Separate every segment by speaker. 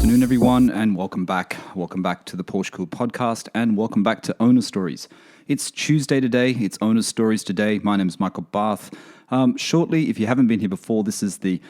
Speaker 1: afternoon, everyone, and welcome back. Welcome back to the PorscheCooled Podcast, and welcome back to Owner Stories. It's Tuesday today. It's Owner Stories today. My name is Michael Barth. Shortly, if you haven't been here before, this is the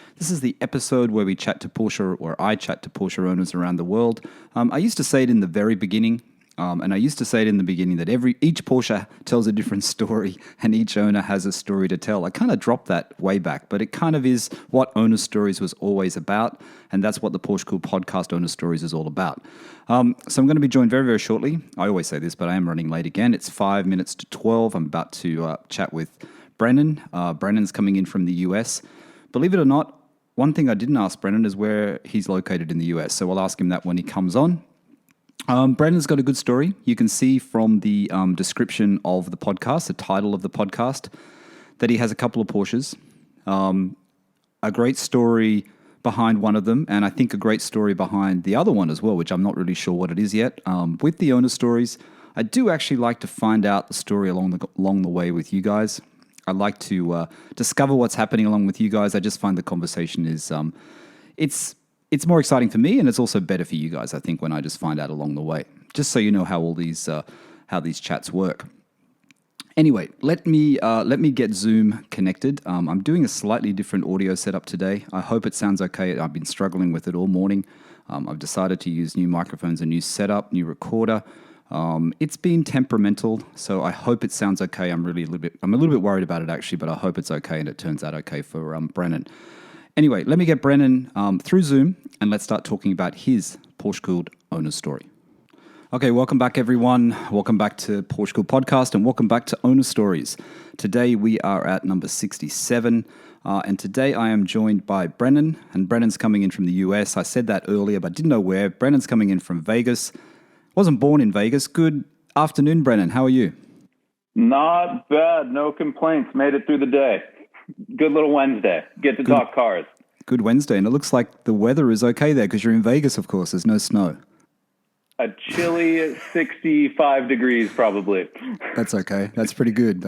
Speaker 1: episode where we chat to Porsche, or I chat to Porsche owners around the world. I used to say it in the very beginning. And I used to say it in the beginning that each Porsche tells a different story and each owner has a story to tell. I kind of dropped that way back, but it kind of is what Owner Stories was always about, and that's what the PorscheCooled Podcast Owner Stories is all about. So I'm going to be joined very, very shortly. I always say this, but I am running late again. It's 5 minutes to 12. I'm about to chat with Brennan. Brennan's coming in from the US. Believe it or not, one thing I didn't ask Brennan is where he's located in the US, so I'll ask him that when he comes on. Brennan's got a good story. You can see from the description of the podcast, the title of the podcast, that he has a couple of Porsches. A great story behind one of them, and I think a great story behind the other one as well, which I'm not really sure what it is yet. With the owner stories, I do actually like to find out the story along the way with you guys. I like to discover what's happening along with you guys. I just find the conversation is it's more exciting for me, and it's also better for you guys, I think, when I just find out along the way. Just so you know how all these chats work. Anyway, let me get Zoom connected. I'm doing a slightly different audio setup today. I hope it sounds okay. I've been struggling with it all morning. I've decided to use new microphones, a new setup, new recorder. It's been temperamental, so I hope it sounds okay. I'm a little bit worried about it actually, but I hope it's okay and it turns out okay for Brennan. Anyway, let me get Brennan through Zoom and let's start talking about his PorscheCooled owner story. Okay, welcome back, everyone. Welcome back to PorscheCooled Podcast and welcome back to Owner Stories. Today we are at number 67, and today I am joined by Brennan, and Brennan's coming in from the US. I said that earlier, but didn't know where. Brennan's coming in from Vegas. Wasn't born in Vegas. Good afternoon, Brennan. How are you?
Speaker 2: Not bad. No complaints. Made it through the day. Good little Wednesday. Get to talk cars.
Speaker 1: Good Wednesday. And it looks like the weather is okay there because you're in Vegas, of course. There's no snow.
Speaker 2: A chilly 65 degrees probably.
Speaker 1: That's okay. That's pretty good.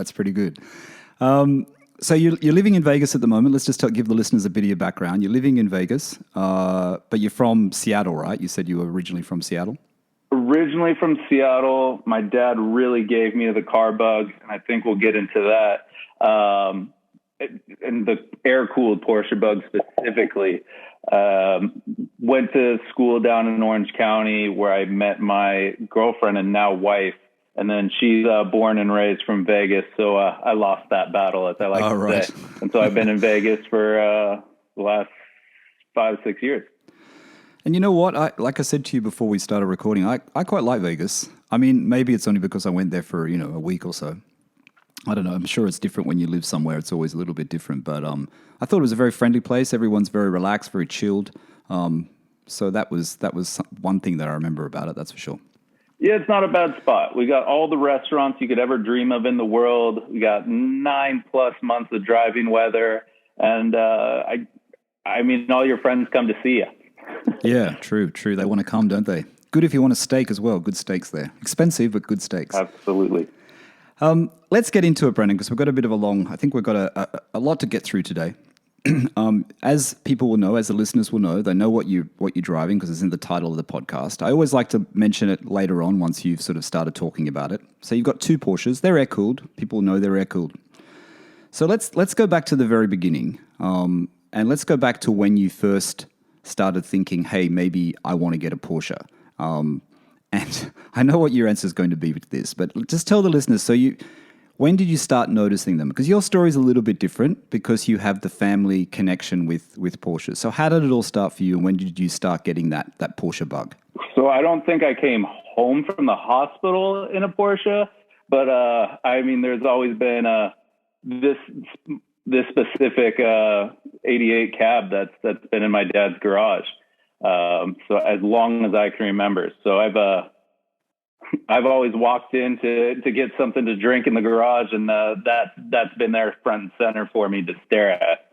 Speaker 1: So you're living in Vegas at the moment. Let's just give the listeners a bit of your background. You're living in Vegas, but you're from Seattle, right? You said you were originally from Seattle?
Speaker 2: Originally from Seattle. My dad really gave me the car bug, and I think we'll get into that. And the air-cooled Porsche Bug specifically. Went to school down in Orange County where I met my girlfriend and now wife. And then she's born and raised from Vegas. So I lost that battle, as I like to say. And so I've been in Vegas for the last 5-6 years.
Speaker 1: And you know what? Like I said to you before we started recording, I quite like Vegas. I mean, maybe it's only because I went there for, a week or so. I don't know. I'm sure it's different when you live somewhere. It's always a little bit different. But I thought it was a very friendly place. Everyone's very relaxed, very chilled. So that was one thing that I remember about it. That's for sure.
Speaker 2: Yeah, it's not a bad spot. We got all the restaurants you could ever dream of in the world. We got 9+ months of driving weather. And I mean, all your friends come to see you.
Speaker 1: Yeah, true. They want to come, don't they? Good if you want a steak as well. Good steaks there. Expensive, but good steaks.
Speaker 2: Absolutely.
Speaker 1: Let's get into it, Brennan, because we've got a bit of I think we've got a lot to get through today. As people will know, as the listeners will know, they know what you're driving because it's in the title of the podcast. I always like to mention it later on once you've sort of started talking about it. So you've got two Porsches. They're air-cooled. People know they're air-cooled. So let's go back to the very beginning, and let's go back to when you first started thinking, hey, maybe I want to get a Porsche. And I know what your answer is going to be with this, but just tell the listeners, when did you start noticing them? Because your story is a little bit different because you have the family connection with Porsche. So how did it all start for you, and when did you start getting that Porsche bug?
Speaker 2: So I don't think I came home from the hospital in a Porsche, but I mean, there's always been this specific 88 cab that's been in my dad's garage. So as long as I can remember. So I've always walked in to get something to drink in the garage, and that's been there front and center for me to stare at.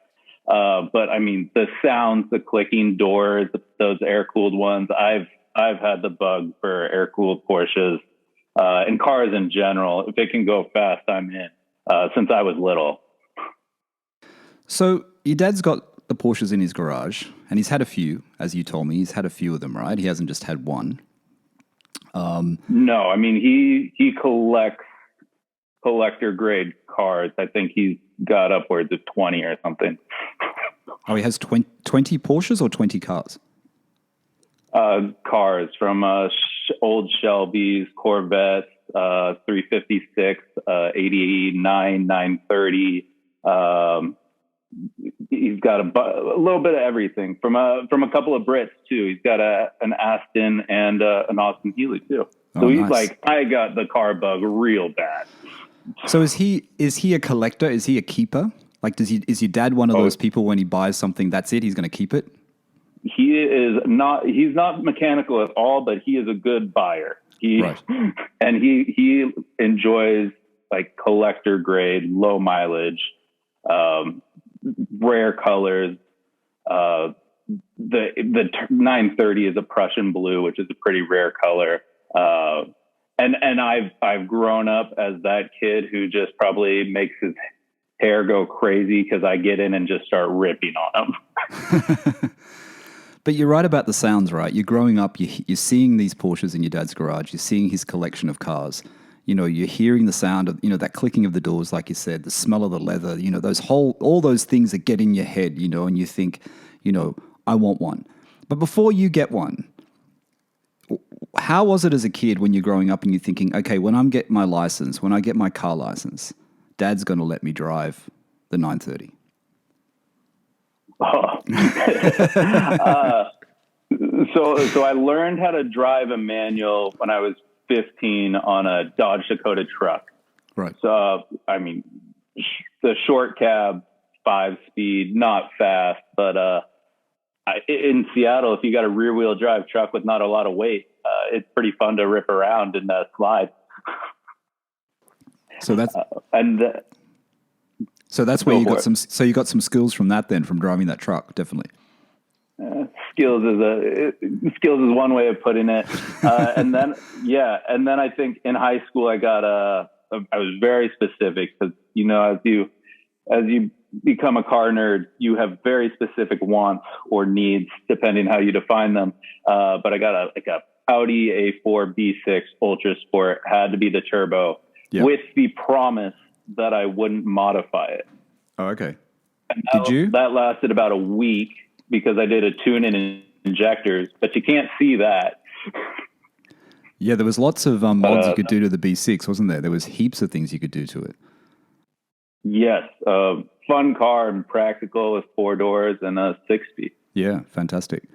Speaker 2: But I mean, the sounds, the clicking doors, those air-cooled ones, I've had the bug for air-cooled Porsches, and cars in general. If it can go fast, I'm in, since I was little.
Speaker 1: So your dad's got the Porsches in his garage, and he's had a few, as you told me. He's had a few of them, right? He hasn't just had one.
Speaker 2: No, I mean, he collects collector grade cars. I think he's got upwards of 20 or something.
Speaker 1: Oh, he has 20 Porsches or 20 cars?
Speaker 2: Cars from old Shelbys, Corvettes, 356, 89, 930. He's got a little bit of everything from a couple of Brits too. He's got an Aston and an Austin Healey too. So he's
Speaker 1: nice.
Speaker 2: like, I got the car bug real bad.
Speaker 1: So is he a collector? Is he a keeper? Like, is your dad one of those people when he buys something, that's it, he's going to keep it?
Speaker 2: He's not mechanical at all, but he is a good buyer.
Speaker 1: Right.
Speaker 2: And he enjoys like collector grade, low mileage, rare colors. The 930 is a Prussian blue, which is a pretty rare color. And I've grown up as that kid who just probably makes his hair go crazy because I get in and just start ripping on him.
Speaker 1: But you're right about the sounds, right? You're growing up, you're seeing these Porsches in your dad's garage, you're seeing his collection of cars. You know, you're hearing the sound of, that clicking of the doors, like you said, the smell of the leather, all those things that get in your head, and you think, I want one. But before you get one, how was it as a kid when you're growing up and you're thinking, okay, when I get my license, when I get my car license, Dad's going to let me drive the 930?
Speaker 2: So I learned how to drive a manual when I was 15 on a Dodge Dakota truck.
Speaker 1: Right.
Speaker 2: So, I mean, the short cab, 5-speed, not fast, but in Seattle, if you got a rear wheel drive truck with not a lot of weight, it's pretty fun to rip around and slide.
Speaker 1: So that's
Speaker 2: so
Speaker 1: that's where you got some. So you got some skills from that, then, from driving that truck, definitely.
Speaker 2: Skills is one way of putting it. And then I think in high school I was very specific because as you become a car nerd, you have very specific wants or needs depending how you define them. But I got a Audi A4 B6 Ultra Sport, had to be the turbo, with the promise that I wouldn't modify it.
Speaker 1: Oh, okay.
Speaker 2: Did you? That lasted about a week because I did a tune-in injectors, but you can't see that.
Speaker 1: Yeah, there was lots of mods you could do to the B6, wasn't there? There was heaps of things you could do to it.
Speaker 2: Yes. Fun car and practical with 4 doors and a 6-speed.
Speaker 1: Yeah, fantastic.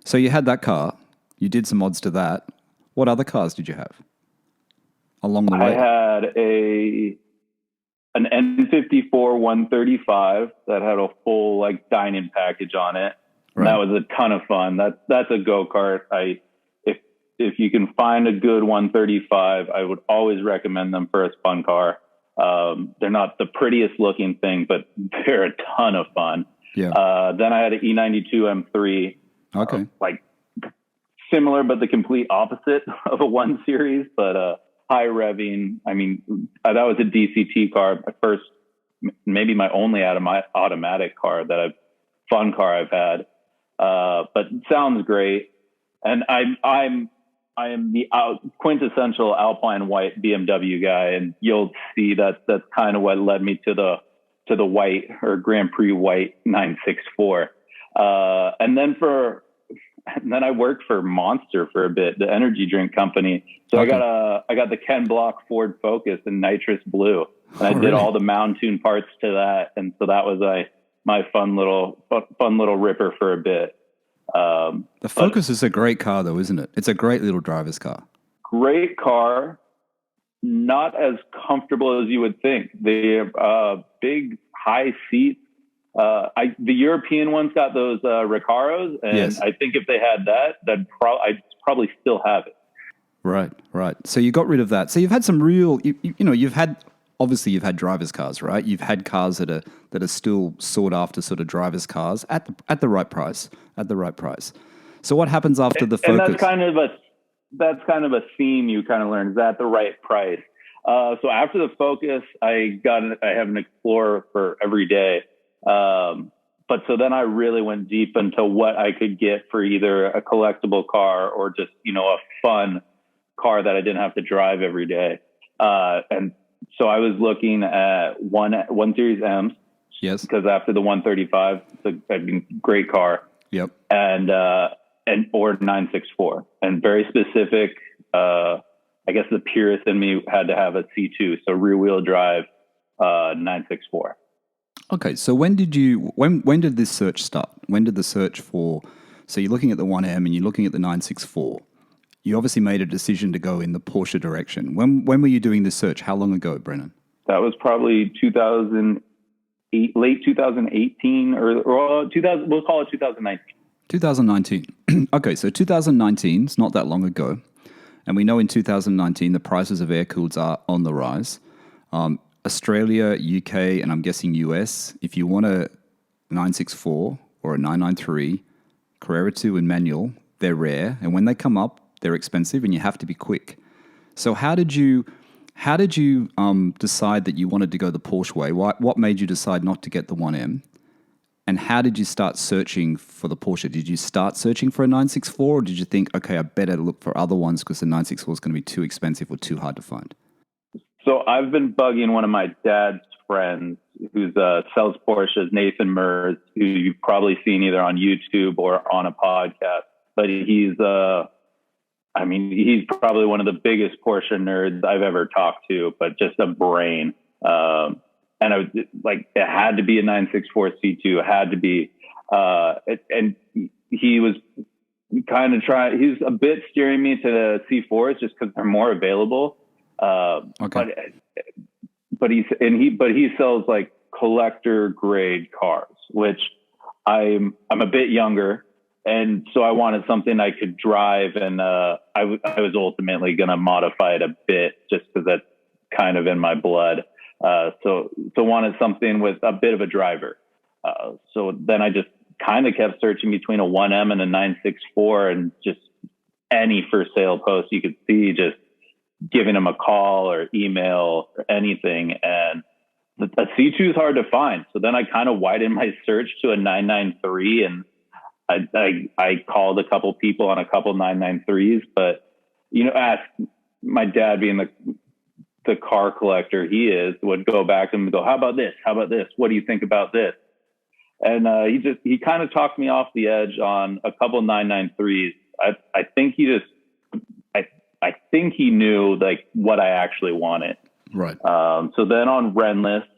Speaker 1: So you had that car. You did some mods to that. What other cars did you have along the way?
Speaker 2: I had an N54 135 that had a full dining package on it. Right. That was a ton of fun. That's a go-kart. If you can find a good 135, I would always recommend them for a fun car. They're not the prettiest looking thing, but they're a ton of fun. Yeah. Then I had an E92 M3.
Speaker 1: Okay.
Speaker 2: Similar, but the complete opposite of a 1 Series, but high revving. I mean, that was a DCT car. My first, maybe my only automatic car fun car I've had. But it sounds great. And I am the quintessential Alpine white BMW guy, and you'll see that's kind of what led me to the white or Grand Prix white 964. And then I worked for Monster for a bit, the energy drink company. So okay. I got the Ken Block Ford Focus in nitrous blue, and I did all the Mound Tune parts to that, and so that was my fun little ripper for a bit.
Speaker 1: The Focus is a great car, though, isn't it? It's a great little driver's car.
Speaker 2: Great car, not as comfortable as you would think. The big high seats. The European ones got those Recaros, and yes. I think if they had that, I'd probably still have it. Right.
Speaker 1: So you got rid of that. So you've had some real, you've had driver's cars, right? You've had cars that are still sought after, sort of driver's cars at the right price. So what happens after the Focus?
Speaker 2: And that's kind of a theme you kind of learn. Is that the right price? So after the Focus, I have an Explorer for every day. But so then I really went deep into what I could get for either a collectible car or just, a fun car that I didn't have to drive every day. And so I was looking at one Series M's.
Speaker 1: Yes.
Speaker 2: Because after the 135, it's a great car.
Speaker 1: Yep.
Speaker 2: And or 964, and very specific. I guess the purist in me had to have a C2, so rear wheel drive 964.
Speaker 1: Okay, so when did this search start? When did the search for? So you're looking at the 1M and you're looking at the 964. You obviously made a decision to go in the Porsche direction. When were you doing this search? How long ago, Brennan?
Speaker 2: That was probably 2008, late 2018, or 2000. We'll call it 2019.
Speaker 1: 2019. Okay, so 2019 is not that long ago. And we know in 2019 the prices of air-cooleds are on the rise. Australia, UK, and I'm guessing US, if you want a 964 or a 993, Carrera 2 and manual, they're rare. And when they come up, they're expensive and you have to be quick. So how did you decide that you wanted to go the Porsche way? What made you decide not to get the 1M? And how did you start searching for the Porsche? Did you start searching for a 964 or did you think, okay, I better look for other ones because the 964 is going to be too expensive or too hard to find?
Speaker 2: So I've been bugging one of my dad's friends who sells Porsches, Nathan Mers, who you've probably seen either on YouTube or on a podcast. But he's probably one of the biggest Porsche nerds I've ever talked to, but just a brain. And I was like, it had to be a 964 C2. It had to be, and he was kind of he's a bit steering me to the C4s just because they're more available.
Speaker 1: Okay.
Speaker 2: But he sells like collector grade cars, which I'm a bit younger. And so I wanted something I could drive. And, I was ultimately going to modify it a bit just because that's kind of in my blood. So wanted something with a bit of a driver. So then I just kind of kept searching between a 1M and a 964 and just any for sale post you could see, just giving them a call or email or anything. And the C2 is hard to find. So then I kind of widened my search to a 993 and I called a couple people on a couple 993s, but ask my dad being the car collector he is, would go back and go, how about this? How about this? What do you think about this? And he kind of talked me off the edge on a couple 993s. I think he knew like what I actually wanted.
Speaker 1: Right.
Speaker 2: So then on Renlist,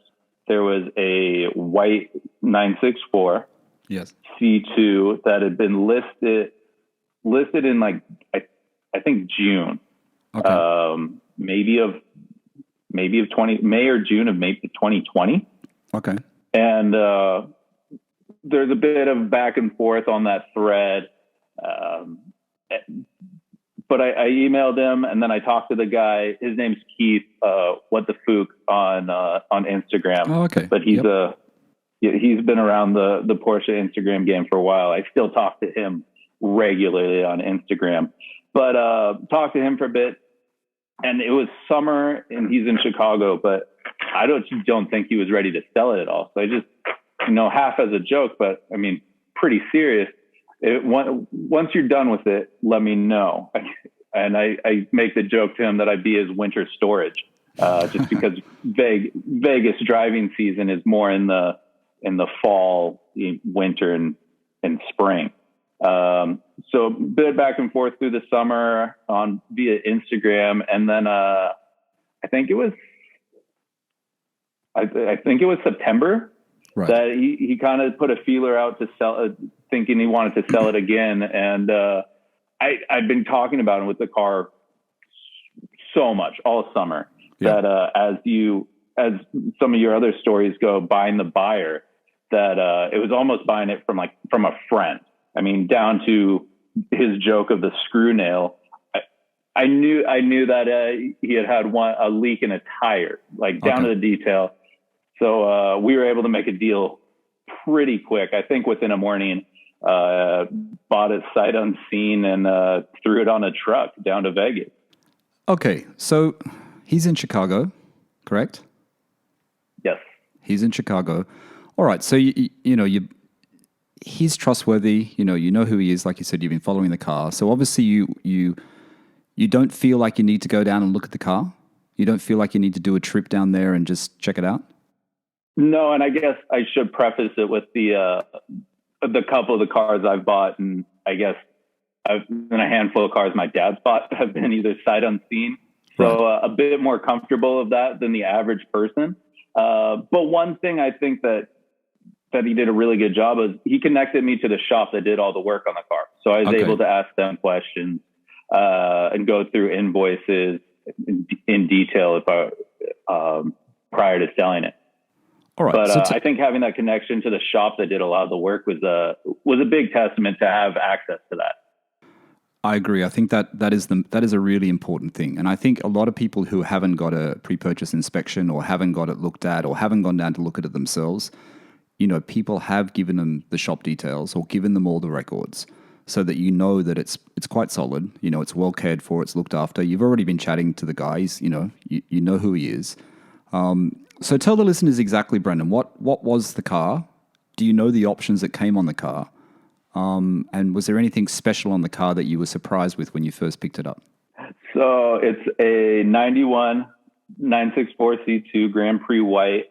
Speaker 2: there was a white 964
Speaker 1: yes.
Speaker 2: C2 that had been listed in like, I think June,
Speaker 1: Okay.
Speaker 2: maybe of May or June of maybe 2020.
Speaker 1: Okay.
Speaker 2: And there's a bit of back and forth on that thread. But I emailed him and then I talked to the guy. His name's Keith, What the Fook on Instagram.
Speaker 1: Oh, okay.
Speaker 2: But he's been around the Porsche Instagram game for a while. I still talk to him regularly on Instagram, but talked to him for a bit. And it was summer and he's in Chicago, but I don't think he was ready to sell it at all. So I just, half as a joke, but I mean, pretty serious. Once you're done with it, let me know. And I make the joke to him that I'd be his winter storage, just because Vegas driving season is more in the fall, winter, and spring. So a bit back and forth through the summer via Instagram. And then, I think it was September, right, that he kind of put a feeler out to sell, thinking he wanted to sell it again. And, I'd been talking about him with the car so much all summer that, as some of your other stories go, buying the buyer, that, it was almost buying it from a friend. I mean, down to his joke of the screw nail. I knew that he had a leak in a tire, like down to the detail. So we were able to make a deal pretty quick. I think within a morning, bought it sight unseen and threw it on a truck down to Vegas.
Speaker 1: Okay, so he's in Chicago, correct?
Speaker 2: Yes.
Speaker 1: He's in Chicago. All right, so you he's trustworthy. You know who he is. Like you said, you've been following the car. So obviously you don't feel like you need to go down and look at the car. You don't feel like you need to do a trip down there and just check it out.
Speaker 2: No, and I guess I should preface it with the couple of the cars I've bought, and I guess and a handful of cars my dad's bought have been either sight unseen. So a bit more comfortable of that than the average person. But one thing I think that he did a really good job of, he connected me to the shop that did all the work on the car. So I was able to ask them questions and go through invoices in detail prior to selling it.
Speaker 1: All right.
Speaker 2: But I think having that connection to the shop that did a lot of the work was a big testament to have access to that.
Speaker 1: I agree. I think that is a really important thing. And I think a lot of people who haven't got a pre-purchase inspection or haven't got it looked at or haven't gone down to look at it themselves, people have given them the shop details or given them all the records so that that it's quite solid. It's well cared for, it's looked after. You've already been chatting to the guys, you know who he is. So tell the listeners exactly, Brendan, what was the car? Do you know the options that came on the car? And was there anything special on the car that you were surprised with when you first picked it up?
Speaker 2: So it's a 91 964 C2 Grand Prix white.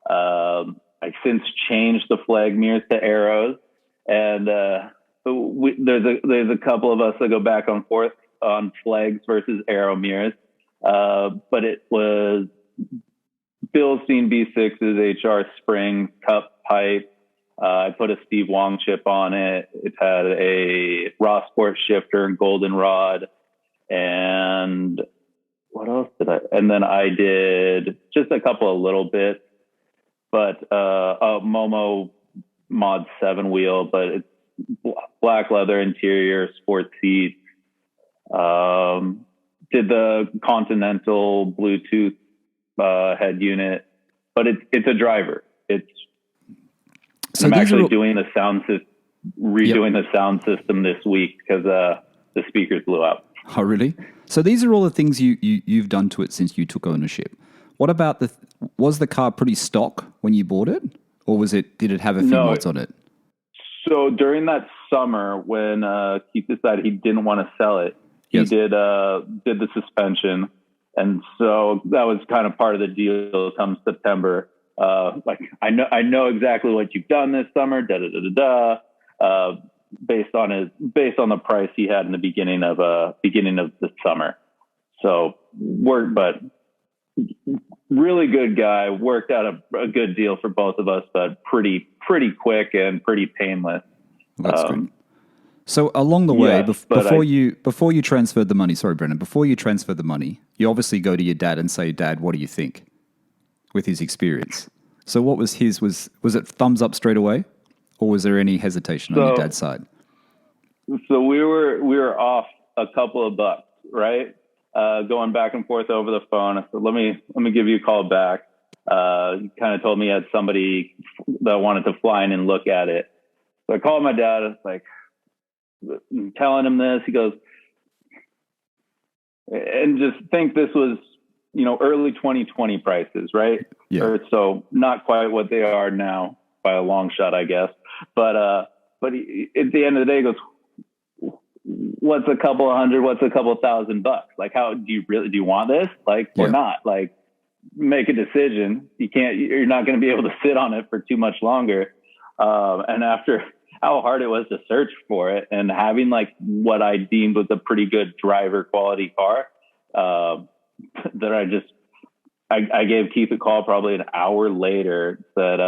Speaker 2: I've since changed the flag mirrors to arrows, and there's a couple of us that go back and forth on flags versus arrow mirrors. But it was Bilstein V6's HR spring cup pipe. I put a Steve Wong chip on it. It had a Rossport shifter and goldenrod. And what else did I? And then I did just a couple of little bits, but a Momo Mod 7 wheel, but it's black leather interior, sport seats. Did the Continental Bluetooth head unit, but it's a driver. I'm actually doing the sound system, redoing the sound system this week because the speakers blew out.
Speaker 1: Oh, really? So these are all the things you've done to it since you took ownership. What about was the car pretty stock when you bought it, or did it have a few mods on it?
Speaker 2: So during that summer when Keith decided he didn't want to sell it, he did the suspension, and so that was kind of part of the deal. Come September. I know exactly what you've done this summer, based on the price he had in the beginning of the summer. So but really good guy, worked out a good deal for both of us, but pretty quick and pretty painless.
Speaker 1: That's good. So along the way, before you transferred the money, sorry, Brennan, before you transferred the money, you obviously go to your dad and say, Dad, what do you think? With his experience. So what was his, was it thumbs up straight away, or was there any hesitation on your dad's side?
Speaker 2: So we were off a couple of bucks, right? Going back and forth over the phone. I said, let me give you a call back. He kind of told me he had somebody that wanted to fly in and look at it. So I called my dad. It's like, I'm telling him this. He goes, and just think this was, early 2020 prices, right?
Speaker 1: Yeah.
Speaker 2: So not quite what they are now by a long shot, I guess. But he, at the end of the day, he goes, what's a couple of hundred? What's a couple of $1,000? Like, how do you want this? Like, or not? Like, make a decision. You're not going to be able to sit on it for too much longer. And after how hard it was to search for it and having like what I deemed was a pretty good driver quality car, that I gave Keith a call probably an hour later, said,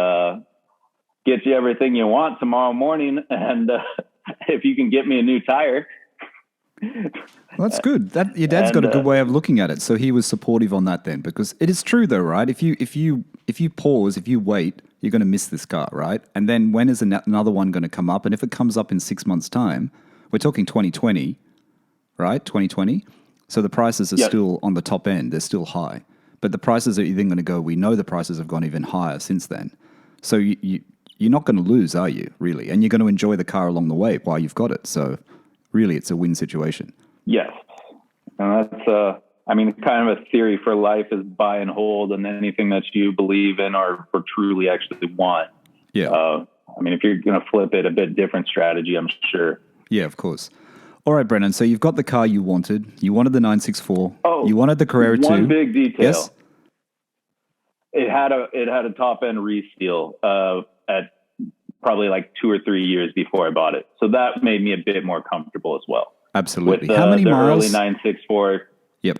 Speaker 2: get you everything you want tomorrow morning. And if you can get me a new tire.
Speaker 1: Well, that's good. Your dad's got a good way of looking at it. So he was supportive on that then, because it is true though, right? If you pause, if you wait, you're going to miss this car, right? And then when is another one going to come up? And if it comes up in 6 months' time, we're talking 2020, right? 2020. So the prices are still on the top end. They're still high. But the prices are even going to go, we know the prices have gone even higher since then. So you're not going to lose, are you, really? And you're going to enjoy the car along the way while you've got it. So really, it's a win situation.
Speaker 2: Yes. And that's, kind of a theory for life is buy and hold, and anything that you believe in or truly actually want.
Speaker 1: Yeah.
Speaker 2: I mean, if you're going to flip it, a bit different strategy, I'm sure.
Speaker 1: Yeah, of course. All right, Brennan. So you've got the car you wanted. You wanted the 964.
Speaker 2: Oh,
Speaker 1: you wanted the Carrera 2.
Speaker 2: One big detail.
Speaker 1: Yes.
Speaker 2: It had a top end reseal at probably like 2 or 3 years before I bought it, so that made me a bit more comfortable as well.
Speaker 1: Absolutely.
Speaker 2: With
Speaker 1: How many
Speaker 2: the
Speaker 1: miles?
Speaker 2: early 964.
Speaker 1: Yep.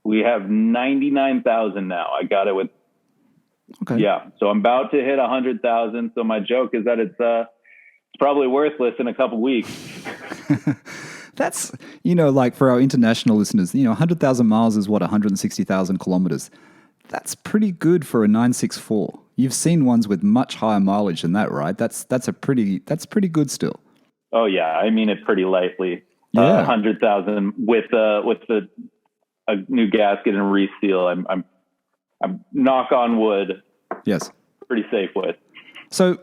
Speaker 2: We have 99,000 now. I got it with.
Speaker 1: Okay.
Speaker 2: Yeah, so I'm about to hit 100,000. So my joke is that it's probably worthless in a couple weeks.
Speaker 1: That's, like for our international listeners, 100,000 miles is what, 160,000 kilometers. That's pretty good for a 964. You've seen ones with much higher mileage than that, right? That's pretty good still.
Speaker 2: Oh yeah, I mean it pretty lightly.
Speaker 1: Yeah.
Speaker 2: 100,000 with a new gasket and reseal. I'm knock on wood.
Speaker 1: Yes.
Speaker 2: Pretty safe with.
Speaker 1: So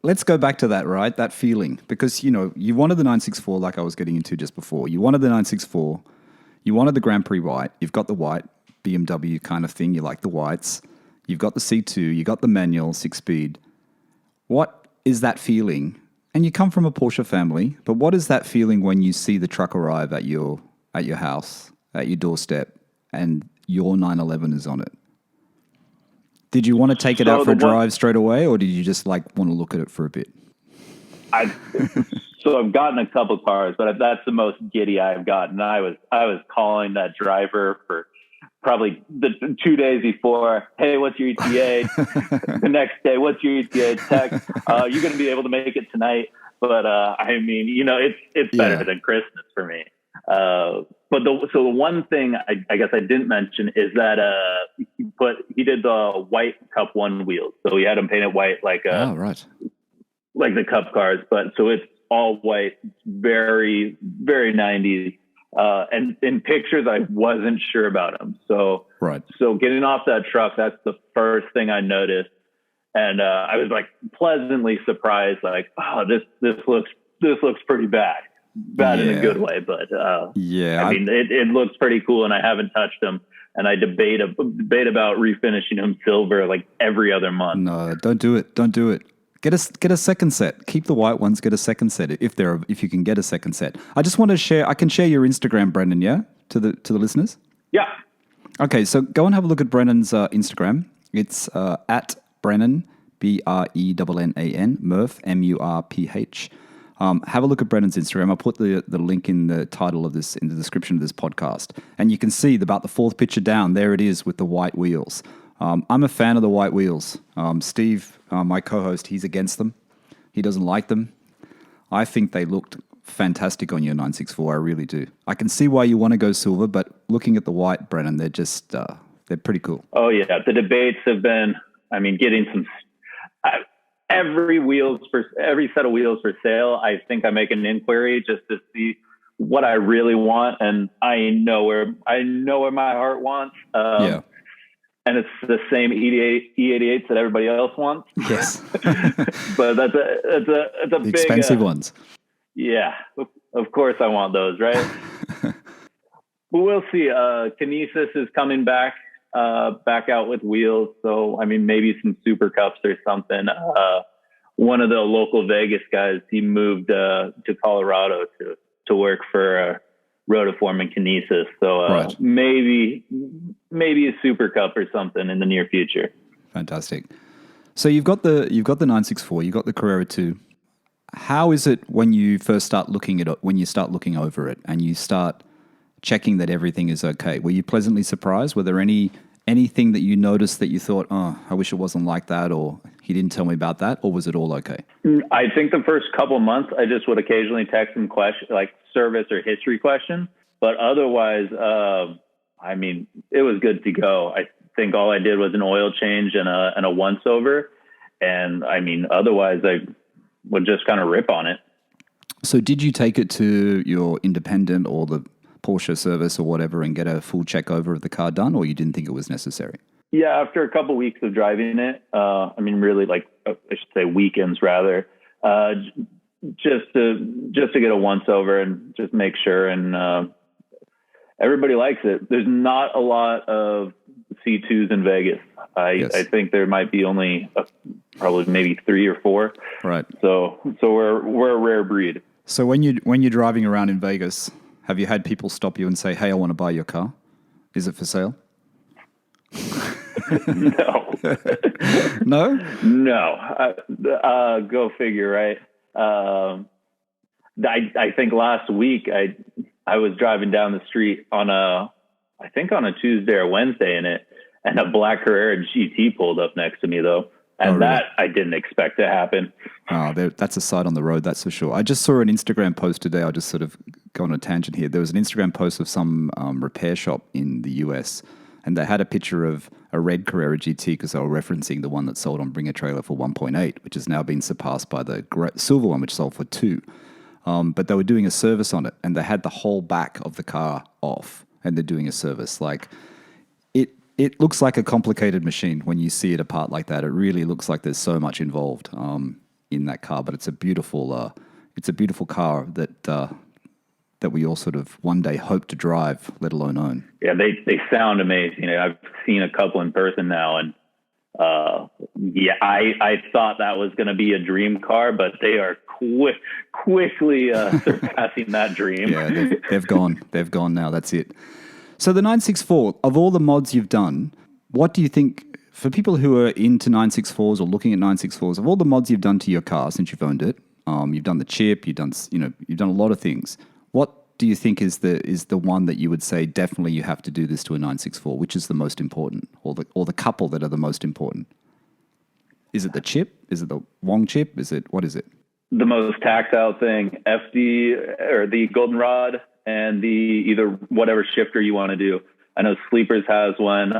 Speaker 1: let's go back to that, right? That feeling, because you wanted the 964, like I was getting into just before. You wanted the 964. You wanted the Grand Prix white. You've got the white BMW kind of thing. You like the whites. You've got the C2. You got the manual 6-speed. What is that feeling? And you come from a Porsche family, but what is that feeling when you see the truck arrive at your house, at your doorstep, and your 911 is on it? Did you want to take it out for a drive straight away, or did you just want to look at it for a bit?
Speaker 2: So I've gotten a couple cars, but that's the most giddy I've gotten. I was calling that driver for probably the 2 days before. Hey, what's your ETA? The next day, what's your ETA? Text. You're going to be able to make it tonight. But I mean, it's better than Christmas for me. But the one thing I guess I didn't mention is that he did the white Cup 1 wheels. So he had them painted white like like the Cup cars, but so it's all white, very, very 90s. And in pictures, I wasn't sure about them. So getting off that truck, that's the first thing I noticed. And I was pleasantly surprised, this looks pretty bad. Bad in a good way, but I mean, it looks pretty cool, and I haven't touched them. And I debate about refinishing them silver every other month.
Speaker 1: No, don't do it. Don't do it. Get a second set. Keep the white ones. Get a second set if you can get a second set. I just want to share. I can share your Instagram, Brendan. Yeah, to the listeners.
Speaker 2: Yeah.
Speaker 1: Okay, so go and have a look at Brennan's Instagram. It's at Brennan BRENNAN Murph MURPH. Have a look at Brennan's Instagram. I'll put the link in the title of this, in the description of this podcast. And you can see about the fourth picture down, there it is with the white wheels. I'm a fan of the white wheels. Steve, my co-host, he's against them. He doesn't like them. I think they looked fantastic on your 964. I really do. I can see why you want to go silver, but looking at the white, Brennan, they're just, they're pretty cool.
Speaker 2: Oh yeah. The debates have been, getting some, every set of wheels for sale. I think I make an inquiry just to see what I really want. And I know where my heart wants. And it's the same E88s that everybody else wants.
Speaker 1: Yes.
Speaker 2: But that's a big
Speaker 1: expensive ones.
Speaker 2: Yeah, of course I want those, right? But we'll see. Kinesis is coming back out with wheels. So, maybe some Super Cups or something. One of the local Vegas guys, he moved to Colorado to work for Rotiform and Kinesis. So maybe a Super Cup or something in the near future.
Speaker 1: Fantastic. So you've got the 964, you've got the Carrera 2. How is it when you first start looking at it, when you start looking over it and you start checking that everything is okay? Were you pleasantly surprised? Were there anything that you noticed that you thought, oh, I wish it wasn't like that, or he didn't tell me about that, or was it all okay?
Speaker 2: I think the first couple months I just would occasionally text him service or history questions, but otherwise, it was good to go. I think all I did was an oil change and a once over, and otherwise I would just kind of rip on it.
Speaker 1: So did you take it to your independent or the Porsche service or whatever and get a full check over of the car done, or you didn't think it was necessary?
Speaker 2: Yeah, after a couple weeks of driving it, really I should say weekends rather, just to get a once over and just make sure. And everybody likes it. There's not a lot of C2s in Vegas. I think there might be only probably maybe 3 or 4.
Speaker 1: Right.
Speaker 2: So we're a rare breed.
Speaker 1: So when you're driving around in Vegas, have you had people stop you and say, "Hey, I want to buy your car. Is it for sale?"
Speaker 2: No.
Speaker 1: No?
Speaker 2: No. Go figure, right? I think last week I was driving down the street on a Tuesday or Wednesday and a black Carrera GT pulled up next to me though. And
Speaker 1: really?
Speaker 2: that I didn't expect to happen.
Speaker 1: Oh, that's a sight on the road, that's for sure. I just saw an Instagram post today. I'll just sort of go on a tangent here. There was an Instagram post of some repair shop in the US, and they had a picture of a red Carrera GT because they were referencing the one that sold on Bring a Trailer for 1.8, which has now been surpassed by the silver one, which sold for 2. But they were doing a service on it, and they had the whole back of the car off, and they're doing a service. Like, it looks like a complicated machine when you see it apart like that. It really looks like there's so much involved in that car, but it's a beautiful car that we all sort of one day hope to drive, let alone own.
Speaker 2: Yeah, they sound amazing. I've seen a couple in person now, and I thought that was going to be a dream car, but they are quickly surpassing that dream.
Speaker 1: Yeah, they've gone now. That's it. So the 964, of all the mods you've done, what do you think, for people who are into 964s or looking at 964s, of all the mods you've done to your car since you've owned it, you've done the chip, you've done a lot of things. What do you think is the one that you would say definitely you have to do this to a 964? Which is the most important, or the couple that are the most important? Is it the chip? Is it the Wong chip? What is it?
Speaker 2: The most tactile thing, FD or the goldenrod and the either whatever shifter you want to do. I know Sleepers has one,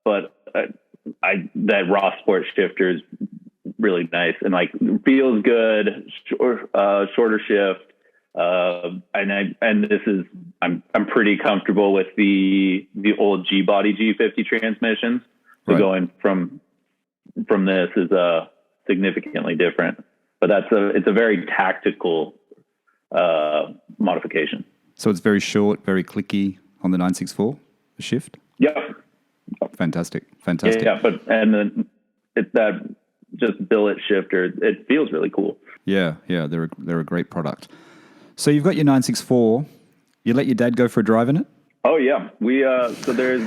Speaker 2: but that Raw Sport shifter is really nice and like feels good, shorter shift. And this is, I'm pretty comfortable with the old G body G50 transmissions. So
Speaker 1: right.
Speaker 2: Going from this is significantly different, but it's a very tactical modification.
Speaker 1: So it's very short, very clicky on the 964, the shift?
Speaker 2: Yep.
Speaker 1: Fantastic.
Speaker 2: Yeah, and then it's that just billet shifter. It feels really cool.
Speaker 1: Yeah, they're a great product. So you've got your 964. You let your dad go for a drive in it?
Speaker 2: Oh yeah, we so there's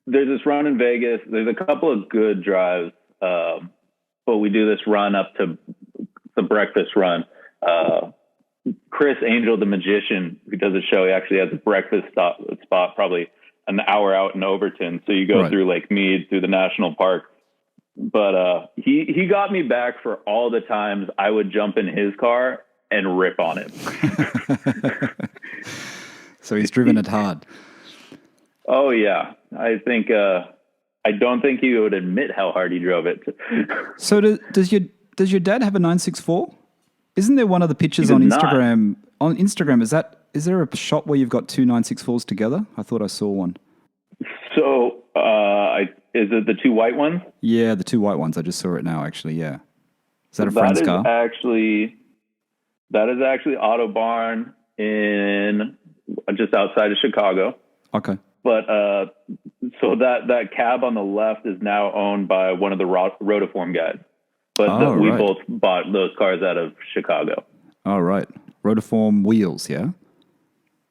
Speaker 2: this run in Vegas. There's a couple of good drives, but we do this run up to the breakfast run. Chris Angel, the magician, who does a show, he actually has a breakfast spot probably an hour out in Overton. So you go
Speaker 1: right.
Speaker 2: through Lake Mead, through the national park. But he got me back for all the times I would jump in his car and rip on him.
Speaker 1: So he's driven it hard.
Speaker 2: Oh yeah, I think I don't think he would admit how hard he drove it.
Speaker 1: So does your dad have a 964? Isn't there one of the pictures on Instagram?
Speaker 2: Not.
Speaker 1: On Instagram, is there a shot where you've got two 964s together? I thought I saw one.
Speaker 2: So is it the two white ones?
Speaker 1: Yeah, the two white ones. I just saw it now. Actually, yeah. Is that a friend's car?
Speaker 2: That is actually Autobarn in just outside of Chicago.
Speaker 1: Okay.
Speaker 2: But so that cab on the left is now owned by one of the Rotiform guys. But we both bought those cars out of Chicago.
Speaker 1: Oh, right. Rotiform wheels, yeah?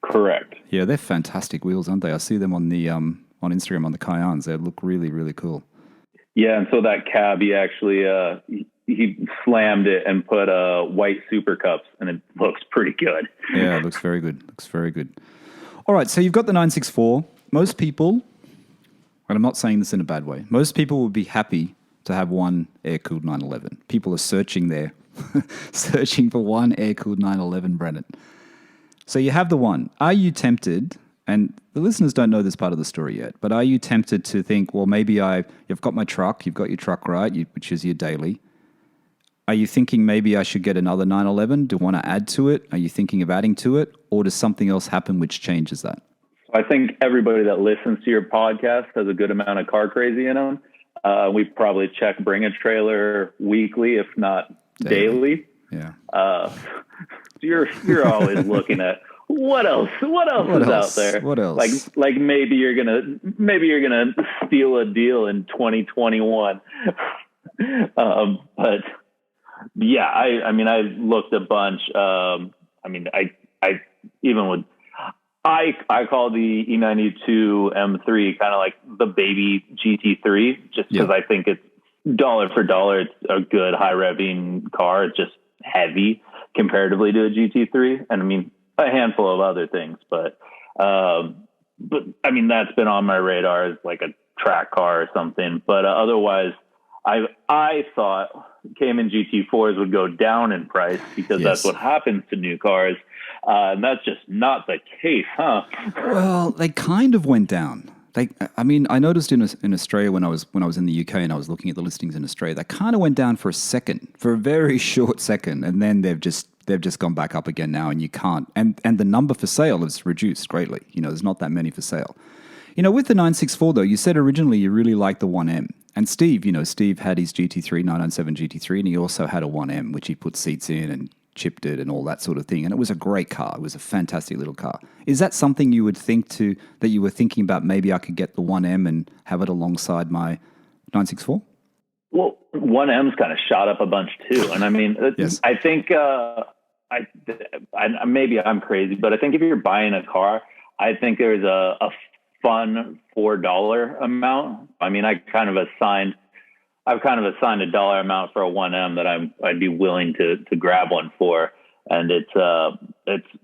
Speaker 2: Correct.
Speaker 1: Yeah, they're fantastic wheels, aren't they? I see them on the on Instagram on the Cayennes. They look really, really cool. Yeah,
Speaker 2: and so that cab, he actually he slammed it and put white Super Cups, and it looks pretty good.
Speaker 1: Yeah, it looks very good. Looks very good. All right, so you've got the 964. Most people, and I'm not saying this in a bad way, most people would be happy to have one air-cooled 911. People are searching there, searching for one air-cooled 911, Brennan. So you have the one. Are you tempted, and the listeners don't know this part of the story yet, but are you tempted to think, well, maybe you've got my truck, you've got your truck, right, which is your daily. Are you thinking maybe I should get another 911? Do you want to add to it? Are you thinking of adding to it? Or does something else happen which changes that?
Speaker 2: I think everybody that listens to your podcast has a good amount of car crazy in them. We probably check Bring a Trailer weekly, if not daily.
Speaker 1: Yeah.
Speaker 2: You're always looking at what else is out there.
Speaker 1: What else?
Speaker 2: Like maybe you're gonna steal a deal in 2021. But yeah, I mean, I looked a bunch. I even would, I call the E92 M3 kind of like the baby GT3, just because I think it's dollar for dollar. It's a good high revving car. It's just heavy comparatively to a GT3. And I mean, a handful of other things, but I mean, that's been on my radar as like a track car or something. But otherwise, I thought Cayman GT4s would go down in price because that's what happens to new cars. And that's just not the case, huh?
Speaker 1: Well, they kind of went down. I mean, I noticed in Australia when I was in the UK and I was looking at the listings in Australia, they kind of went down for a very short second, and then they've just gone back up again now, and you can't. And the number for sale has reduced greatly. There's not that many for sale. With the 964 though, you said originally you really liked the 1M, and Steve had his GT3 997 GT3, and he also had a 1M which he put seats in and chipped it and all that sort of thing, and it was a great car. It was a fantastic little car. Is that something you would think that you were thinking about? Maybe I could get the 1M and have it alongside my 964.
Speaker 2: Well, 1M's kind of shot up a bunch too, and I mean, yes. I think maybe I'm crazy, but I think if you're buying a car, I think there's a fun $4 amount. I mean, I've kind of assigned a dollar amount for a 1M that I'd be willing to grab one for, and it's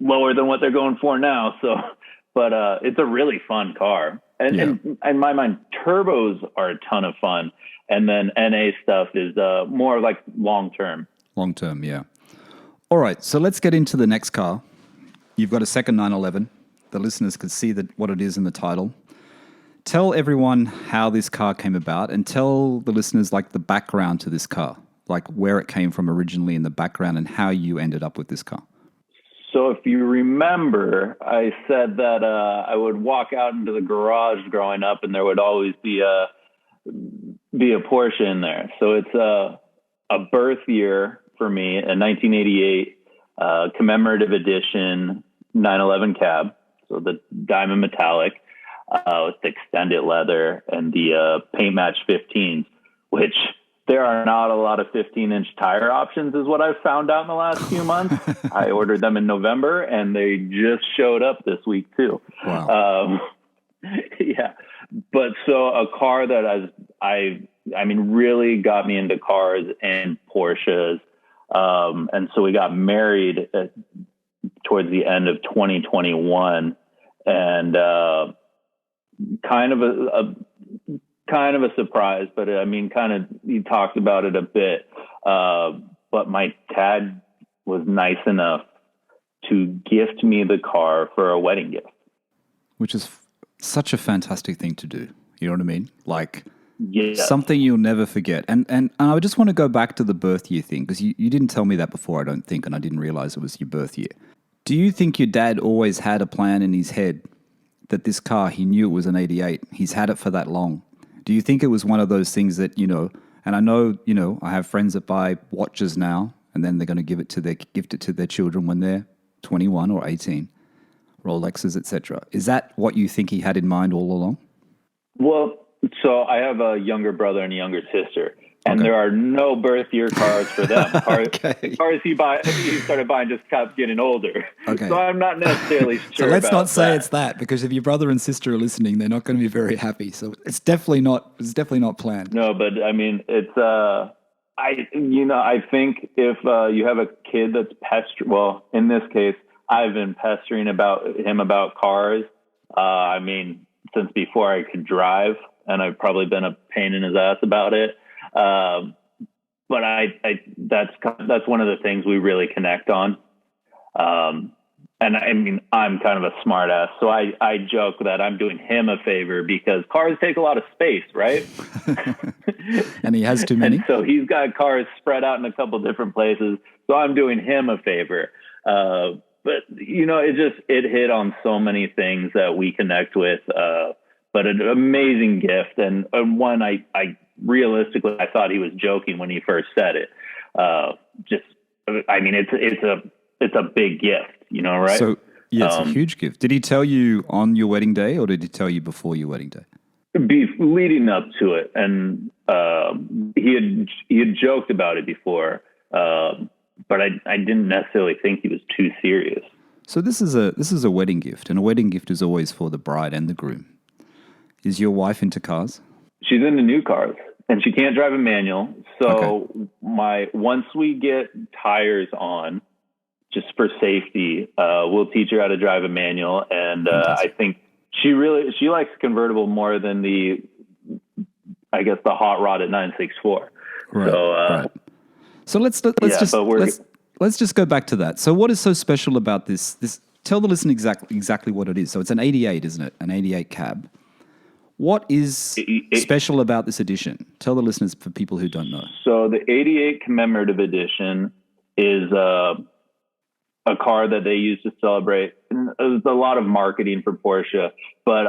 Speaker 2: lower than what they're going for now. So, but it's a really fun car, and in my mind, turbos are a ton of fun, and then NA stuff is more like long term. Long term,
Speaker 1: yeah. All right, so let's get into the next car. You've got a second 911. The listeners could see what it is in the title. Tell everyone how this car came about, and tell the listeners like the background to this car, like where it came from originally in the background and how you ended up with this car.
Speaker 2: So if you remember, I said that I would walk out into the garage growing up and there would always be a Porsche in there. So it's a birth year for me, a 1988 Commemorative Edition 911 cab. So the diamond metallic with the extended leather and the paint match 15s, which there are not a lot of 15-inch tire options is what I've found out in the last few months. I ordered them in November and they just showed up this week too.
Speaker 1: Wow.
Speaker 2: Yeah. But so a car that I mean, really got me into cars and Porsches. And so we got married towards the end of 2021, and kind of a surprise, but I mean, he talked about it a bit. But my dad was nice enough to gift me the car for a wedding gift,
Speaker 1: which is such a fantastic thing to do. You know what I mean? Like,
Speaker 2: something
Speaker 1: you'll never forget. And I just want to go back to the birth year thing, because you didn't tell me that before, I don't think, and I didn't realize it was your birth year. Do you think your dad always had a plan in his head that this car, he knew it was an 88? He's had it for that long. Do you think it was one of those things that, and I know, I have friends that buy watches now and then they're going to gift it to their children when they're 21 or 18, Rolexes, etc. Is that what you think he had in mind all along?
Speaker 2: Well, so I have a younger brother and a younger sister, and there are no birth year cars for them. Cars he started buying just kept getting older.
Speaker 1: Okay.
Speaker 2: So I'm not necessarily sure.
Speaker 1: So let's not say it's that, because if your brother and sister are listening, they're not going to be very happy. So it's definitely not planned.
Speaker 2: No, but I mean, it's I think if you have a kid that's well, in this case, I've been pestering him about cars. I mean, since before I could drive, and I've probably been a pain in his ass about it. But that's one of the things we really connect on. And I mean, I'm kind of a smart ass, so I joke that I'm doing him a favor because cars take a lot of space, right?
Speaker 1: And he has too many.
Speaker 2: And so he's got cars spread out in a couple different places. So I'm doing him a favor. But it hit on so many things that we connect with, but an amazing gift. And one I realistically, I thought he was joking when he first said it. It's a big gift, right?
Speaker 1: So, yeah, it's a huge gift. Did he tell you on your wedding day, or did he tell you before your wedding day?
Speaker 2: leading up to it, and he had joked about it before, but I didn't necessarily think he was too serious.
Speaker 1: So this is a wedding gift, and a wedding gift is always for the bride and the groom. Is your wife into cars?
Speaker 2: She's into new cars, and she can't drive a manual. So once we get tires on, just for safety, we'll teach her how to drive a manual. And I think she likes convertible more than the hot rod at 964.
Speaker 1: Right. Right. So let's just go back to that. So what is so special about this? Tell the listener exactly what it is. So it's an 88, isn't it? An 88 cab. What is special about this edition? Tell the listeners, for people who don't know.
Speaker 2: So the 88 Commemorative Edition is a car that they use to celebrate. There's a lot of marketing for Porsche, but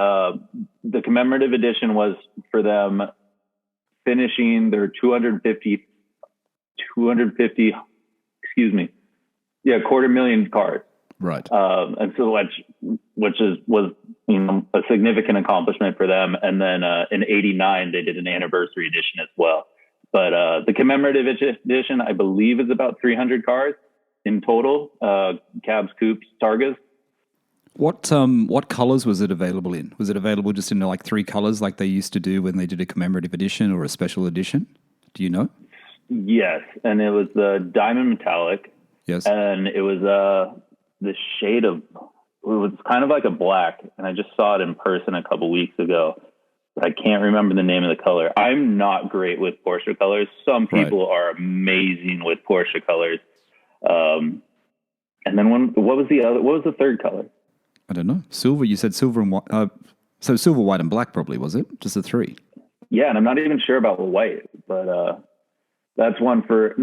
Speaker 2: the Commemorative Edition was for them finishing their 250, 250,000 cars.
Speaker 1: Right.
Speaker 2: And so was a significant accomplishment for them. And then in 89, they did an anniversary edition as well. But the Commemorative Edition, I believe, is about 300 cars in total, cabs, coupes, Targas.
Speaker 1: What colors was it available in? Was it available just in like 3 colors like they used to do when they did a commemorative edition or a special edition? Do you know?
Speaker 2: Yes. And it was the diamond metallic.
Speaker 1: Yes.
Speaker 2: And it was the shade of, it was kind of like a black. And I just saw it in person a couple weeks ago. I can't remember the name of the color. I'm not great with Porsche colors. Some people are amazing with Porsche colors. And then what was the third color?
Speaker 1: I don't know. Silver. You said silver and white. So silver, white, and black probably, was it? Just the 3.
Speaker 2: Yeah, and I'm not even sure about white, but that's one for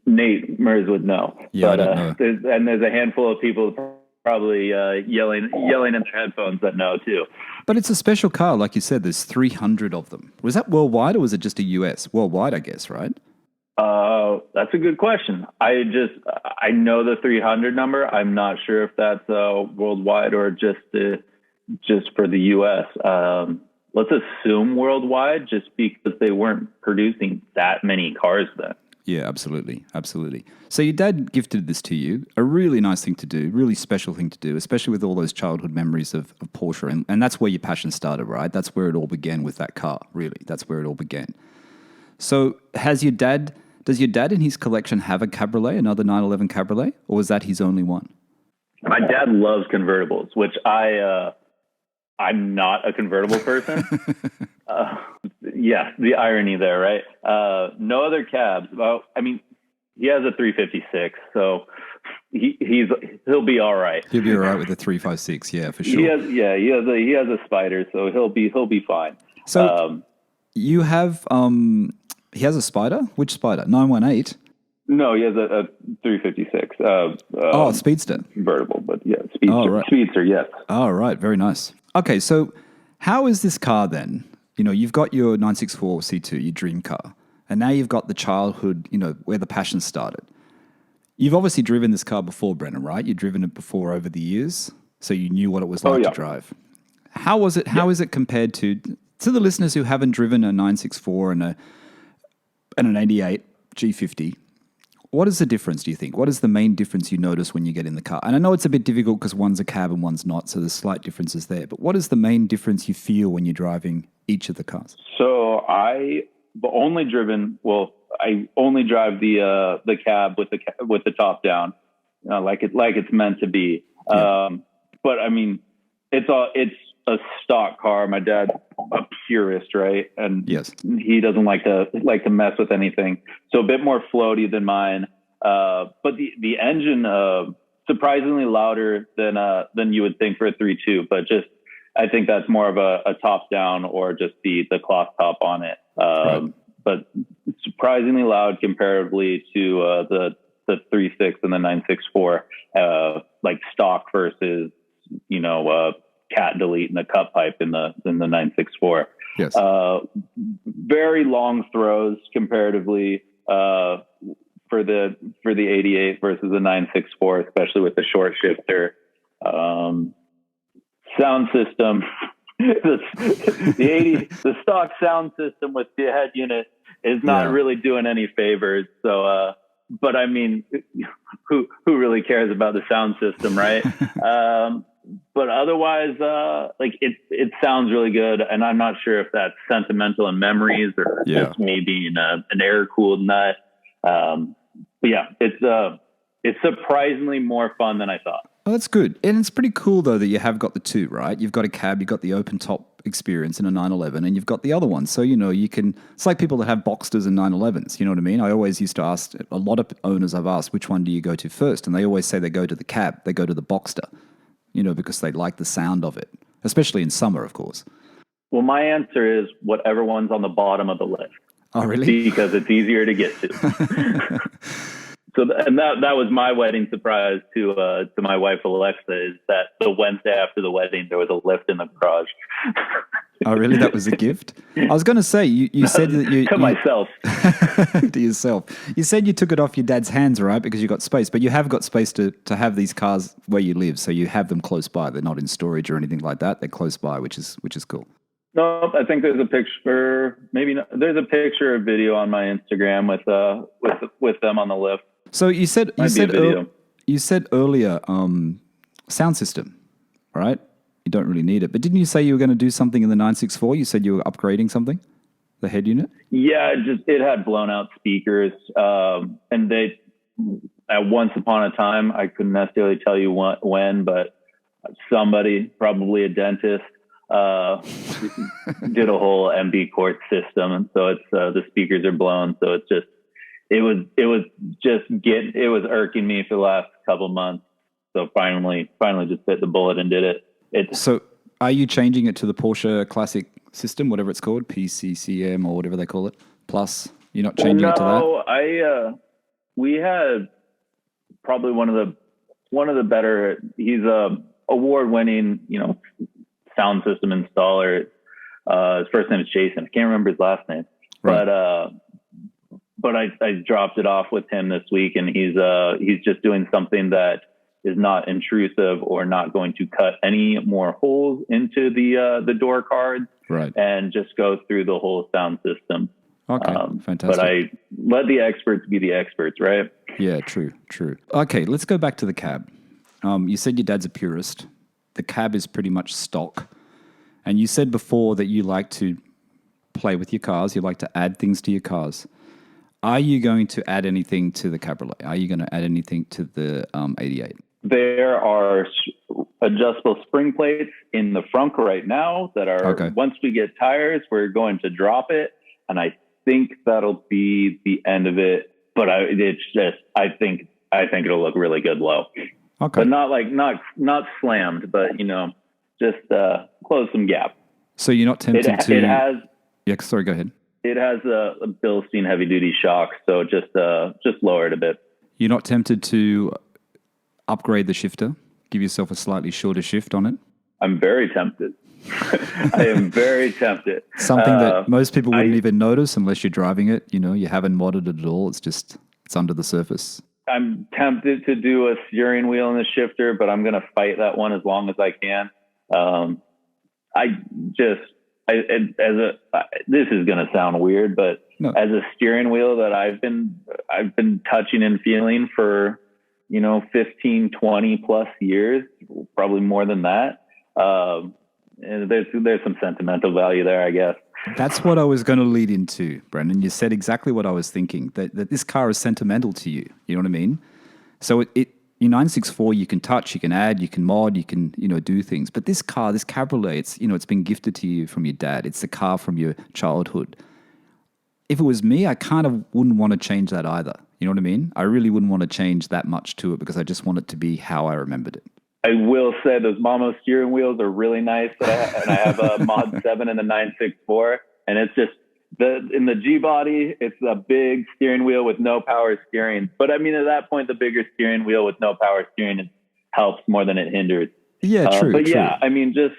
Speaker 2: Nate Mers would know.
Speaker 1: Yeah,
Speaker 2: but,
Speaker 1: I don't know.
Speaker 2: There's a handful of people probably yelling in their headphones that know too.
Speaker 1: But it's a special car, like you said. There's 300 of them. Was that worldwide or was it just a US? Worldwide, I guess, right?
Speaker 2: That's a good question. I know the 300 number. I'm not sure if that's worldwide or just for the US. Let's assume worldwide, just because they weren't producing that many cars then.
Speaker 1: Yeah, absolutely. Absolutely. So your dad gifted this to you, a really nice thing to do, really special thing to do, especially with all those childhood memories of Porsche. And that's where your passion started, right? That's where it all began with that car, really. That's where it all began. So does your dad in his collection have a Cabriolet, another 911 Cabriolet, or was that his only one?
Speaker 2: My dad loves convertibles, which I'm not a convertible person. Yeah, the irony there, right? No other cabs. Well, I mean, he has a 356, so he'll be all right.
Speaker 1: He'll be all right with the 356, yeah, for sure.
Speaker 2: He has a Spider, so he'll be fine.
Speaker 1: So you have he has a Spider. Which Spider? 918.
Speaker 2: No, he has a 356.
Speaker 1: Speedster.
Speaker 2: Convertible, but yeah, Speedster.
Speaker 1: Oh, right.
Speaker 2: Speedster, yes.
Speaker 1: Oh, right. Very nice. Okay, so how is this car then? You know, you've got your 964 C2, your dream car, and now you've got the childhood, you know, where the passion started. You've obviously driven this car before, Brennan, right? You've driven it before over the years, so you knew what it was like to drive. How was it? How is it compared to the listeners who haven't driven a 964 and an 88 G50? What is the difference, do you think? What is the main difference you notice when you get in the car? And I know it's a bit difficult because one's a cab and one's not, so there's slight differences there. But what is the main difference you feel when you're driving each of the cars? So
Speaker 2: I only drive the cab with the top down, like it's meant to be.
Speaker 1: Yeah.
Speaker 2: But I mean, it's a stock car. My dad's a purist, right? And
Speaker 1: yes,
Speaker 2: he doesn't like to mess with anything. So a bit more floaty than mine. But the engine surprisingly louder than you would think for a 3.2. But just I think that's more of a top down or just the cloth top on it.
Speaker 1: Right.
Speaker 2: But surprisingly loud comparatively to the 3.6 and the 964, like stock versus cat delete and the cut pipe in the 964.
Speaker 1: Yes.
Speaker 2: Very long throws comparatively for the 88 versus the 964, especially with the short shifter. Sound system the stock sound system with the head unit is not really doing any favors. So, but I mean, who really cares about the sound system, right? But otherwise, like it sounds really good, and I'm not sure if that's sentimental and memories or just me being an air-cooled nut. But yeah, it's surprisingly more fun than I thought.
Speaker 1: Oh, that's good. And it's pretty cool, though, that you have got the two, right? You've got a cab, you've got the open top experience in a 911, and you've got the other one. So, you can, it's like people that have Boxsters and 911s, you know what I mean? I always used to ask, a lot of owners I've asked, which one do you go to first? And they always say they go to the cab, they go to the Boxster, because they like the sound of it, especially in summer, of course.
Speaker 2: Well, my answer is whatever one's on the bottom of the list.
Speaker 1: Oh, really?
Speaker 2: Because it's easier to get to. So, and that was my wedding surprise to my wife, Alexa, is that the Wednesday after the wedding, there was a lift in the garage.
Speaker 1: Oh, really? That was a gift? I was going to say, you said that you...
Speaker 2: To myself.
Speaker 1: To yourself. You said you took it off your dad's hands, right? Because you got space, but you have got space to have these cars where you live. So you have them close by. They're not in storage or anything like that. They're close by, which is cool.
Speaker 2: No, I think there's a picture, maybe not, there's a picture or video on my Instagram with them on the lift.
Speaker 1: So you said earlier sound system, right? You don't really need it, but didn't you say you were going to do something in the 964? You said you were upgrading something, the head unit.
Speaker 2: Yeah, it had blown out speakers, and they at once upon a time, I couldn't necessarily tell you when, but somebody, probably a dentist, did a whole MD Court system, and so it's the speakers are blown, so it's just. It was irking me for the last couple months. So finally just bit the bullet and did it. So
Speaker 1: are you changing it to the Porsche Classic system, whatever it's called, PCCM or whatever they call it? Plus, you're not changing it to that?
Speaker 2: No, we had probably one of the better. He's a award-winning, sound system installer. His first name is Jason. I can't remember his last name, right. But I dropped it off with him this week, and he's just doing something that is not intrusive or not going to cut any more holes into the door cards,
Speaker 1: right? And
Speaker 2: just go through the whole sound system.
Speaker 1: Okay, fantastic.
Speaker 2: But I let the experts be the experts, right?
Speaker 1: Yeah, true. Okay, let's go back to the cab. You said your dad's a purist. The cab is pretty much stock, and you said before that you like to play with your cars. You like to add things to your cars. Are you going to add anything to the Cabriolet? Are you going to add anything to the 88?
Speaker 2: There are adjustable spring plates in the front right now that are, once we get tires, we're going to drop it. And I think that'll be the end of it. But I think it'll look really good low. Okay. But not slammed, but, just close some gap.
Speaker 1: So you're not tempted to...
Speaker 2: It has...
Speaker 1: Yeah, sorry, go ahead.
Speaker 2: It has a Bilstein heavy-duty shock, so just lower it a bit.
Speaker 1: You're not tempted to upgrade the shifter, give yourself a slightly shorter shift on it?
Speaker 2: I'm very tempted. I am very tempted.
Speaker 1: Something that most people wouldn't even notice unless you're driving it. You haven't modded it at all. It's under the surface.
Speaker 2: I'm tempted to do a steering wheel in the shifter, but I'm going to fight that one as long as I can. This is going to sound weird, but as a steering wheel that I've been touching and feeling for, 15, 20 plus years, probably more than that. And there's some sentimental value there, I guess.
Speaker 1: That's what I was going to lead into, Brennan. You said exactly what I was thinking, that this car is sentimental to you. You know what I mean? So your 964, you can touch, you can add, you can mod, you can, do things. But this car, this Cabriolet, it's been gifted to you from your dad. It's the car from your childhood. If it was me, I kind of wouldn't want to change that either. You know what I mean? I really wouldn't want to change that much to it because I just want it to be how I remembered it.
Speaker 2: I will say those Mamo steering wheels are really nice. And I have a Mod 7 in the 964. And it's just, in the G body, it's a big steering wheel with no power steering. But I mean, at that point, the bigger steering wheel with no power steering helps more than it hinders.
Speaker 1: Yeah, true.
Speaker 2: But
Speaker 1: true.
Speaker 2: Yeah, I mean, just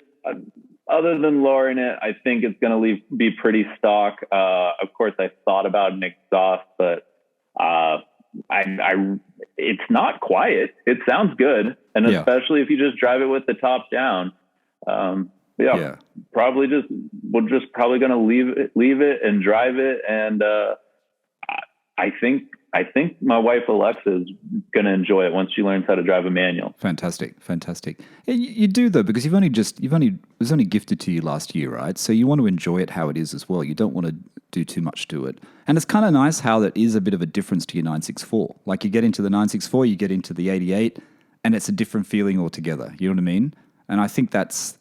Speaker 2: other than lowering it, I think it's going to be pretty stock. Of course, I thought about an exhaust, but it's not quiet. It sounds good, and especially if you just drive it with the top down. Yeah. We're just probably going to leave it and drive it. And I think my wife Alexa is going to enjoy it once she learns how to drive a manual.
Speaker 1: Fantastic. Yeah, you do though, because it was only gifted to you last year, right? So you want to enjoy it how it is as well. You don't want to do too much to it. And it's kind of nice how that is a bit of a difference to your 964. Like you get into the 964, you get into the 88, and it's a different feeling altogether. You know what I mean? And I think it's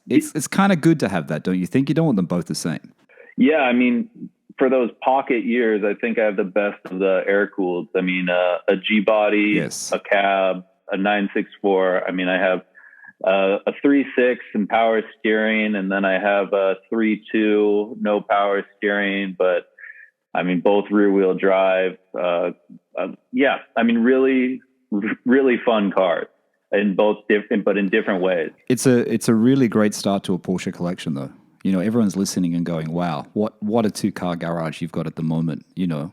Speaker 1: kind of good to have that, don't you think? You don't want them both the same.
Speaker 2: Yeah, I mean, for those pocket years, I think I have the best of the air-cooled. I mean, a G-body,
Speaker 1: Yes.
Speaker 2: a cab, a 964. I mean, I have a 3.6 and power steering, and then I have a 3.2, no power steering, but I mean, both rear-wheel drive. Yeah, I mean, really, really fun cars. But in different ways.
Speaker 1: It's a really great start to a Porsche collection, though. You know, everyone's listening and going, "Wow, what a two-car garage you've got at the moment." You know,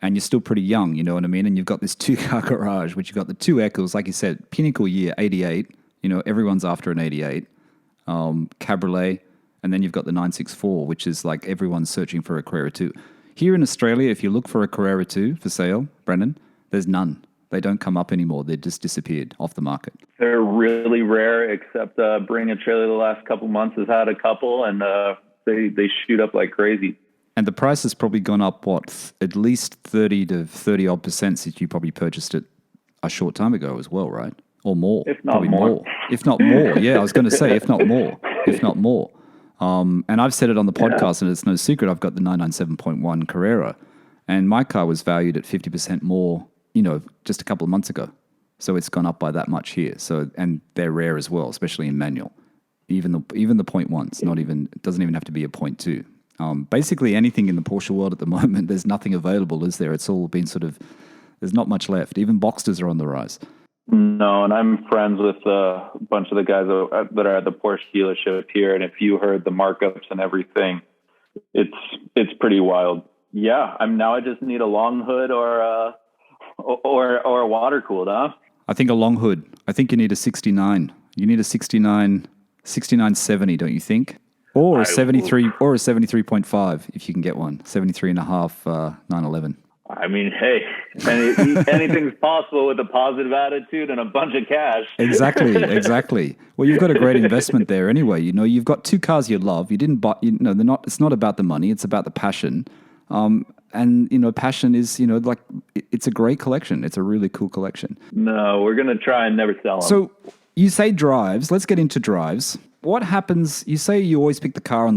Speaker 1: and you're still pretty young. You know what I mean? And you've got this two-car garage, which you've got the two Eccles, like you said, pinnacle year, 88. You know, everyone's after an 88 Cabriolet, and then you've got the 964, which is like everyone's searching for a Carrera 2. Here in Australia, if you look for a Carrera 2 for sale, Brennan, there's none. They don't come up anymore. They just disappeared off the market.
Speaker 2: They're really rare, except Bring a Trailer the last couple months has had a couple, and they shoot up like crazy.
Speaker 1: And the price has probably gone up, at least 30 to 30 odd % since you probably purchased it a short time ago as well, right? Or more.
Speaker 2: If not
Speaker 1: probably
Speaker 2: more.
Speaker 1: If not more. Yeah, I was going to say, if not more. And I've said it on the podcast, and it's no secret, I've got the 997.1 Carrera, and my car was valued at 50% more, you know, just a couple of months ago. So it's gone up by that much here. So, and they're rare as well, especially in manual. Even the 0.1s, it doesn't even have to be a 0.2. Basically anything in the Porsche world at the moment, there's nothing available, is there? It's all been there's not much left. Even Boxsters are on the rise.
Speaker 2: No, and I'm friends with a bunch of the guys that are at the Porsche dealership here. And if you heard the markups and everything, it's pretty wild. Yeah, I just need a long hood or a water cooled, huh?
Speaker 1: I think a long hood. I think you need a 69. You need a 6970, don't you think? Or a 73 or a 73.5 if you can get one. 73 and a half 911.
Speaker 2: I mean, hey, anything's possible with a positive attitude and a bunch of cash.
Speaker 1: Exactly. Well, you've got a great investment there anyway. You know, you've got two cars you love. You didn't buy, you know, it's not about the money, it's about the passion. And, you know, passion is, you know, like, it's a great collection. It's a really cool collection.
Speaker 2: No, we're going to try and never sell them.
Speaker 1: So you say drives. Let's get into drives. What happens? You say you always pick the car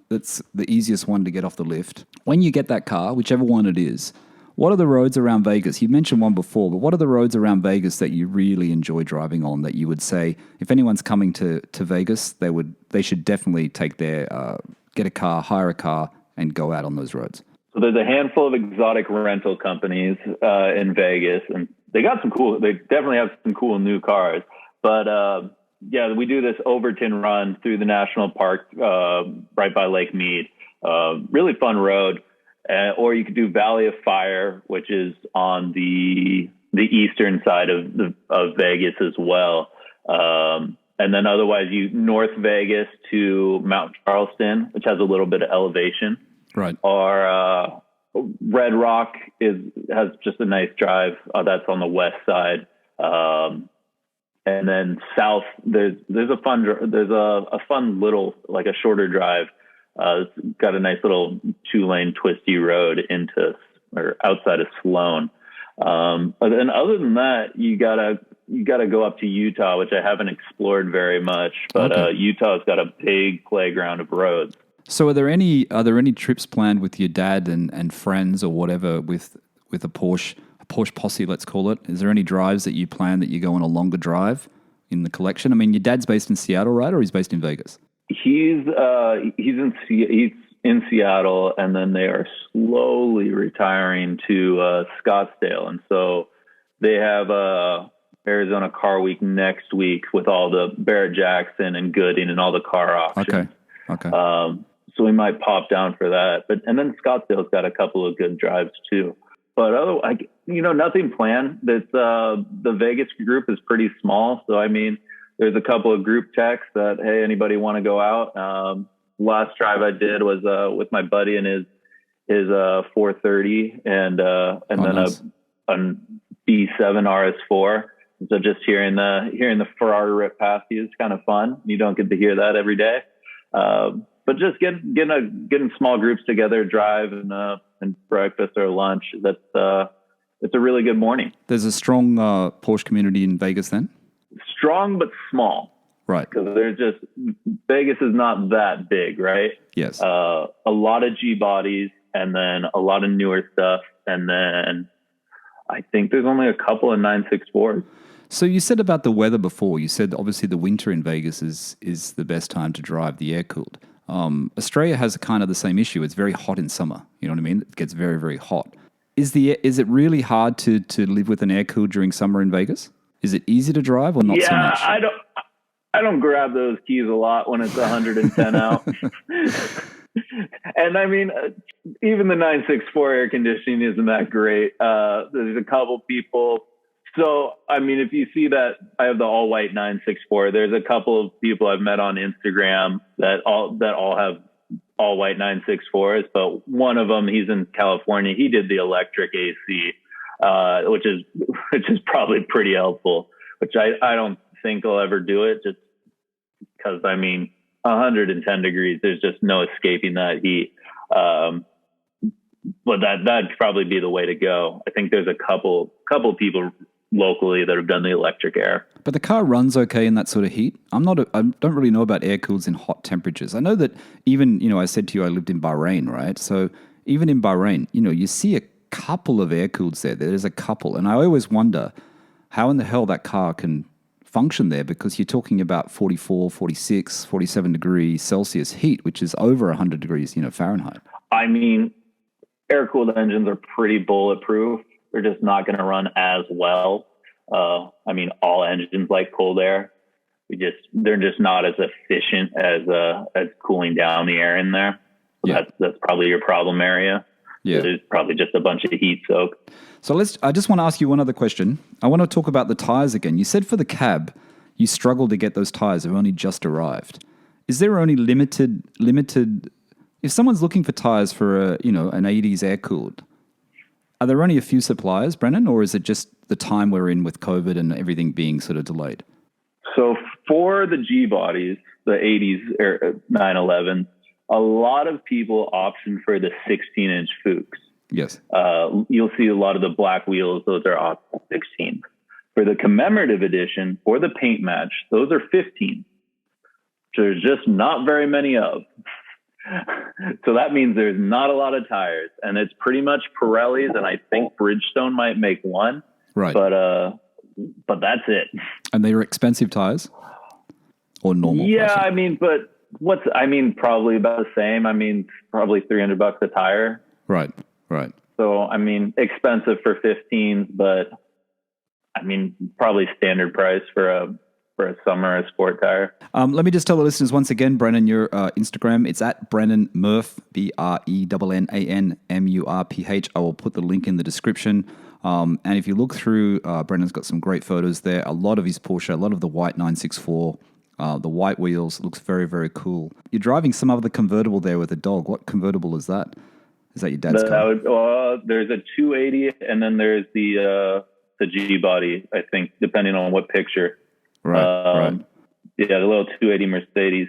Speaker 1: that's the easiest one to get off the lift. When you get that car, whichever one it is, what are the roads around Vegas? You mentioned one before, but what are the roads around Vegas that you really enjoy driving on, that you would say, if anyone's coming to Vegas, they should definitely take get a car, hire a car, and go out on those roads?
Speaker 2: So there's a handful of exotic rental companies in Vegas, and they definitely have some cool new cars. But yeah, we do this Overton run through the national park right by Lake Mead. Really fun road. Or you could do Valley of Fire, which is on the eastern side of Vegas as well. And then otherwise North Vegas to Mount Charleston, which has a little bit of elevation.
Speaker 1: Right.
Speaker 2: Or Red Rock has just a nice drive. That's on the west side. And then south, there's a fun little, like a shorter drive. It's got a nice little 2-lane twisty road outside of Sloan. And other than that, you gotta go up to Utah, which I haven't explored very much, but okay. Utah's got a big playground of roads.
Speaker 1: So are there any trips planned with your dad and friends or whatever with a Porsche posse, let's call it? Is there any drives that you plan that you go on a longer drive in the collection? I mean, your dad's based in Seattle, right? Or he's based in Vegas?
Speaker 2: He's in Seattle, and then they are slowly retiring to Scottsdale. And so they have Arizona Car Week next week with all the Barrett Jackson and Gooding and all the car auctions.
Speaker 1: Okay.
Speaker 2: So we might pop down for that. And then Scottsdale's got a couple of good drives too. But otherwise, nothing planned. The Vegas group is pretty small. So, I mean, there's a couple of group texts that, hey, anybody want to go out? Last drive I did was with my buddy and his 430 and then
Speaker 1: nice.
Speaker 2: a B7 RS4. So just hearing the Ferrari rip past you is kind of fun. You don't get to hear that every day. But just getting small groups together, drive and breakfast or lunch. It's a really good morning.
Speaker 1: There's a strong Porsche community in Vegas then?
Speaker 2: Strong but small.
Speaker 1: Right.
Speaker 2: Because Vegas is not that big, right?
Speaker 1: Yes.
Speaker 2: A lot of G bodies and then a lot of newer stuff. And then I think there's only a couple of 964s.
Speaker 1: So you said about the weather before. You said obviously the winter in Vegas is the best time to drive, the air-cooled. Australia has kind of the same issue. It's very hot in summer. You know what I mean? It gets very, very hot. Is it really hard to live with an air-cooled during summer in Vegas? Is it easy to drive or not so much?
Speaker 2: Yeah, I don't grab those keys a lot when it's 110 out. And I mean, even the 964 air conditioning isn't that great. There's a couple people. So, I mean, if you see that I have the all white 964, there's a couple of people I've met on Instagram that all have all white 964s, but one of them, he's in California. He did the electric AC, which is probably pretty helpful, which I don't think I'll ever do it just because, I mean, 110 degrees, there's just no escaping that heat. But that'd probably be the way to go. I think there's a couple people locally that have done the electric air.
Speaker 1: But the car runs okay in that sort of heat. I don't really know about air cools in hot temperatures. I know that even, I said to you I lived in Bahrain, right? So even in Bahrain, you see a couple of air cools there. There's a couple. And I always wonder how in the hell that car can function there, because you're talking about 44, 46, 47 degrees Celsius heat, which is over 100 degrees, Fahrenheit.
Speaker 2: I mean, air-cooled engines are pretty bulletproof. They're just not going to run as well. I mean, all engines like cold air. They're just not as efficient as cooling down the air in there. So
Speaker 1: yeah.
Speaker 2: That's probably your problem area.
Speaker 1: Yeah.
Speaker 2: There's probably just a bunch of heat soak.
Speaker 1: So I just want to ask you one other question. I want to talk about the tires again. You said for the cab, you struggled to get those tires. They've only just arrived. Is there only limited, if someone's looking for tires for an 80s air cooled, are there only a few suppliers, Brennan, or is it just the time we're in with COVID and everything being sort of delayed?
Speaker 2: So for the G bodies, the 80s 911, a lot of people option for the 16-inch Fuchs.
Speaker 1: Yes.
Speaker 2: You'll see a lot of the black wheels. Those are option 16. For the commemorative edition or the paint match, those are 15. There's just not very many of. So that means there's not a lot of tires, and it's pretty much Pirellis, and I think Bridgestone might make one.
Speaker 1: Right.
Speaker 2: But that's it.
Speaker 1: And they are expensive tires or normal?
Speaker 2: Yeah,
Speaker 1: pricing?
Speaker 2: I mean, but probably about the same. I mean, probably $300 a tire.
Speaker 1: Right.
Speaker 2: So, I mean, expensive for 15, but I mean, probably standard price for a summer or sport tire.
Speaker 1: Let me just tell the listeners once again, Brennan, your Instagram, it's at Brennan Murph, BRENNAN MURPH. I will put the link in the description. And if you look through, Brennan's got some great photos there. A lot of his Porsche, a lot of the white 964, the white wheels, looks very, very cool. You're driving some other convertible there with a dog. What convertible is that? Is that your dad's car?
Speaker 2: There's a 280, and then there's the G body, I think, depending on what picture.
Speaker 1: Right.
Speaker 2: Yeah, the little 280 Mercedes.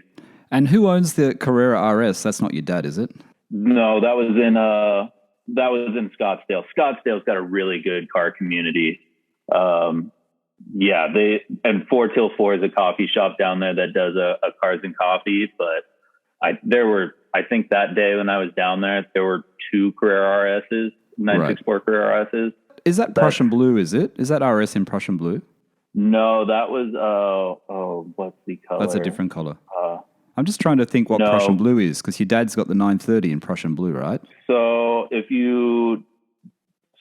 Speaker 1: And who owns the Carrera RS? That's not your dad, is it?
Speaker 2: No, that was in Scottsdale. Scottsdale's got a really good car community. And 4 Till 4 is a coffee shop down there that does a cars and coffee. But I think that day when I was down there were 2 Carrera RSs, 964 Carrera RSs.
Speaker 1: Is that Prussian blue? Is it? Is that RS in Prussian blue?
Speaker 2: No, that was what's the color?
Speaker 1: That's a different color. I'm just trying to think what Prussian blue is, because your dad's got the 930 in Prussian blue, right?
Speaker 2: So if you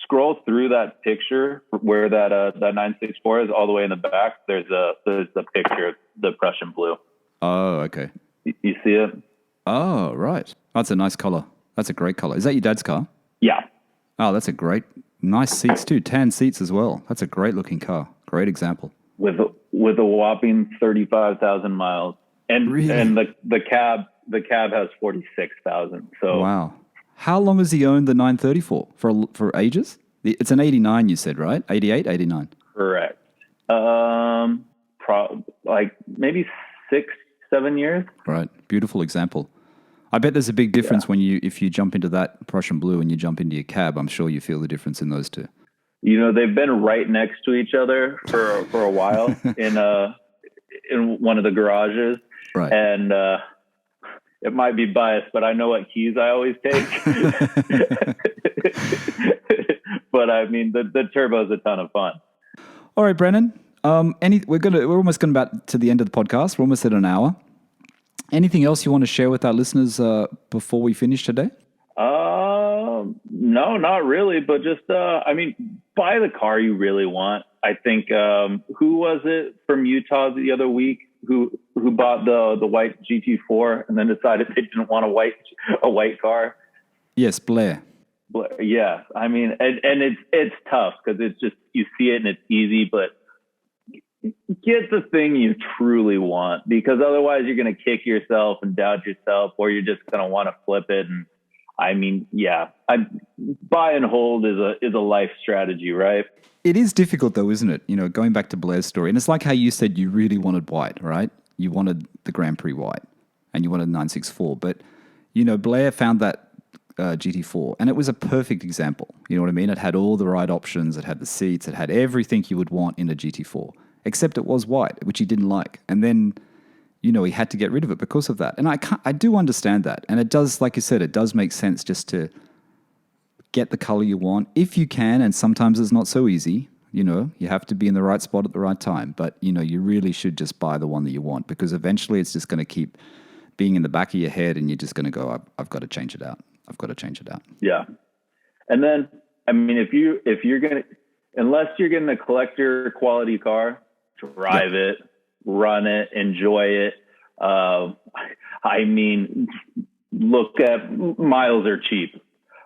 Speaker 2: scroll through that picture where that 964 is, all the way in the back, there's the picture of the Prussian blue.
Speaker 1: Oh, okay.
Speaker 2: You see it?
Speaker 1: Oh, right. That's a nice color. That's a great color. Is that your dad's car?
Speaker 2: Yeah.
Speaker 1: Oh, that's a nice seats too. Tan seats as well. That's a great looking car. Great example.
Speaker 2: With with a whopping 35,000 miles, and
Speaker 1: Really?
Speaker 2: and the cab has 46,000. So
Speaker 1: Wow. How long has he owned the 930 for ages? It's an 89, you said, right? 88, 89.
Speaker 2: correct. Like maybe 6-7 years.
Speaker 1: Right. Beautiful example. I bet there's a big difference if you jump into that Prussian blue and you jump into your cab. I'm sure you feel the difference in those two.
Speaker 2: You know, they've been right next to each other for a while in one of the garages.
Speaker 1: Right.
Speaker 2: And it might be biased, but I know what keys I always take. But I mean, the turbo is a ton of fun.
Speaker 1: All right, Brennan. We're almost going about to the end of the podcast. We're almost at an hour. Anything else you want to share with our listeners before we finish today?
Speaker 2: No, not really. But just, buy the car you really want. I think, who was it from Utah the other week who bought the white GT4 and then decided they didn't want a white car?
Speaker 1: Yes, Blair.
Speaker 2: Yeah. I mean, and it's tough because it's just, you see it and it's easy, but get the thing you truly want, because otherwise you're going to kick yourself and doubt yourself, or you're just going to want to flip it. And I mean, buy and hold is a life strategy, right?
Speaker 1: It is difficult though, isn't it? You know, going back to Blair's story, and it's like how you said you really wanted white, right? You wanted the Grand Prix white and you wanted 964, but you know, Blair found that GT4 and it was a perfect example. You know what I mean? It had all the right options. It had the seats. It had everything you would want in a GT4, except it was white, which he didn't like. And then, you know, he had to get rid of it because of that. And I do understand that. And it does, like you said, it does make sense just to get the color you want if you can. And sometimes it's not so easy. You know, you have to be in the right spot at the right time. But, you know, you really should just buy the one that you want, because eventually it's just going to keep being in the back of your head and you're just going to go, I've got to change it out. I've got to change it out. Yeah.
Speaker 2: And then, I mean, if you're going to, unless you're getting a collector quality car, drive it, run it, enjoy it. I mean, look at, miles are cheap.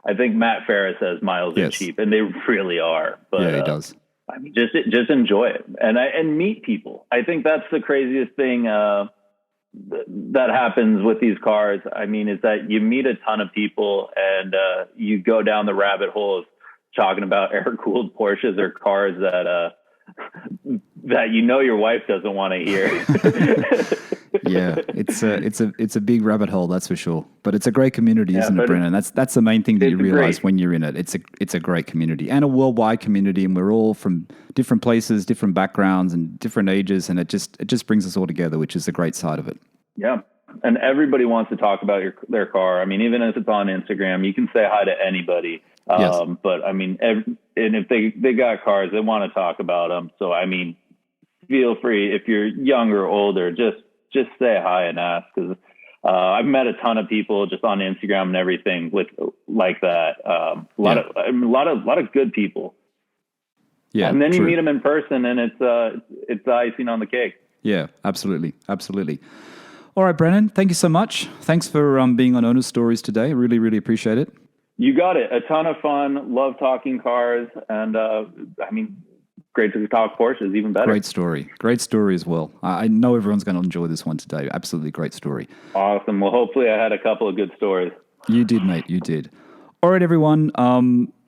Speaker 2: I think Matt Farah says miles are cheap, and they really are. But
Speaker 1: yeah, he does.
Speaker 2: I mean, just enjoy it and meet people. I think that's the craziest thing that happens with these cars. I mean, is that you meet a ton of people and you go down the rabbit hole of talking about air-cooled Porsches or cars that you know your wife doesn't want to hear.
Speaker 1: Yeah, it's a big rabbit hole, that's for sure. But it's a great community, isn't it, Brennan? That's the main thing that you realize when you're in it. It's a great community, and a worldwide community, and we're all from different places, different backgrounds, and different ages, and it just brings us all together, which is the great side of it. Yeah, and everybody wants to talk about their car. I mean, even if it's on Instagram, you can say hi to anybody. Yes.
Speaker 2: But I mean, and if they got cars, they want to talk about them. So I mean, feel free, if you're young or older, just say hi and ask, because I've met a ton of people just on Instagram and everything like that. A lot of good people. Yeah, and then you meet them in person, and it's the icing on the cake. Yeah, absolutely. All right, Brennan, thank you so much. Thanks for being on Owner Stories today. Really, really appreciate it. You got it. A ton of fun. Love talking cars, and I mean, great to talk Porsches, even better. Great story as well. I know everyone's going to enjoy this one today. Absolutely great story. Awesome. Well, hopefully I had a couple of good stories. You did, mate. You did. All right, everyone.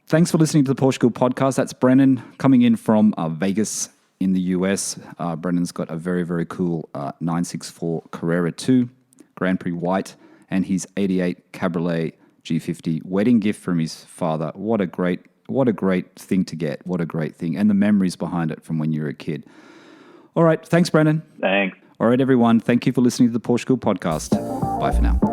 Speaker 2: Thanks for listening to the PorscheCooled Podcast. That's Brennan coming in from Vegas in the US. Brennan's got a very, very cool 964 Carrera 2 Grand Prix white and his 88 Cabriolet G50 wedding gift from his father. What a great thing to get. What a great thing. And the memories behind it from when you were a kid. All right. Thanks, Brennan. Thanks. All right, everyone. Thank you for listening to the PorscheCooled Podcast. Bye for now.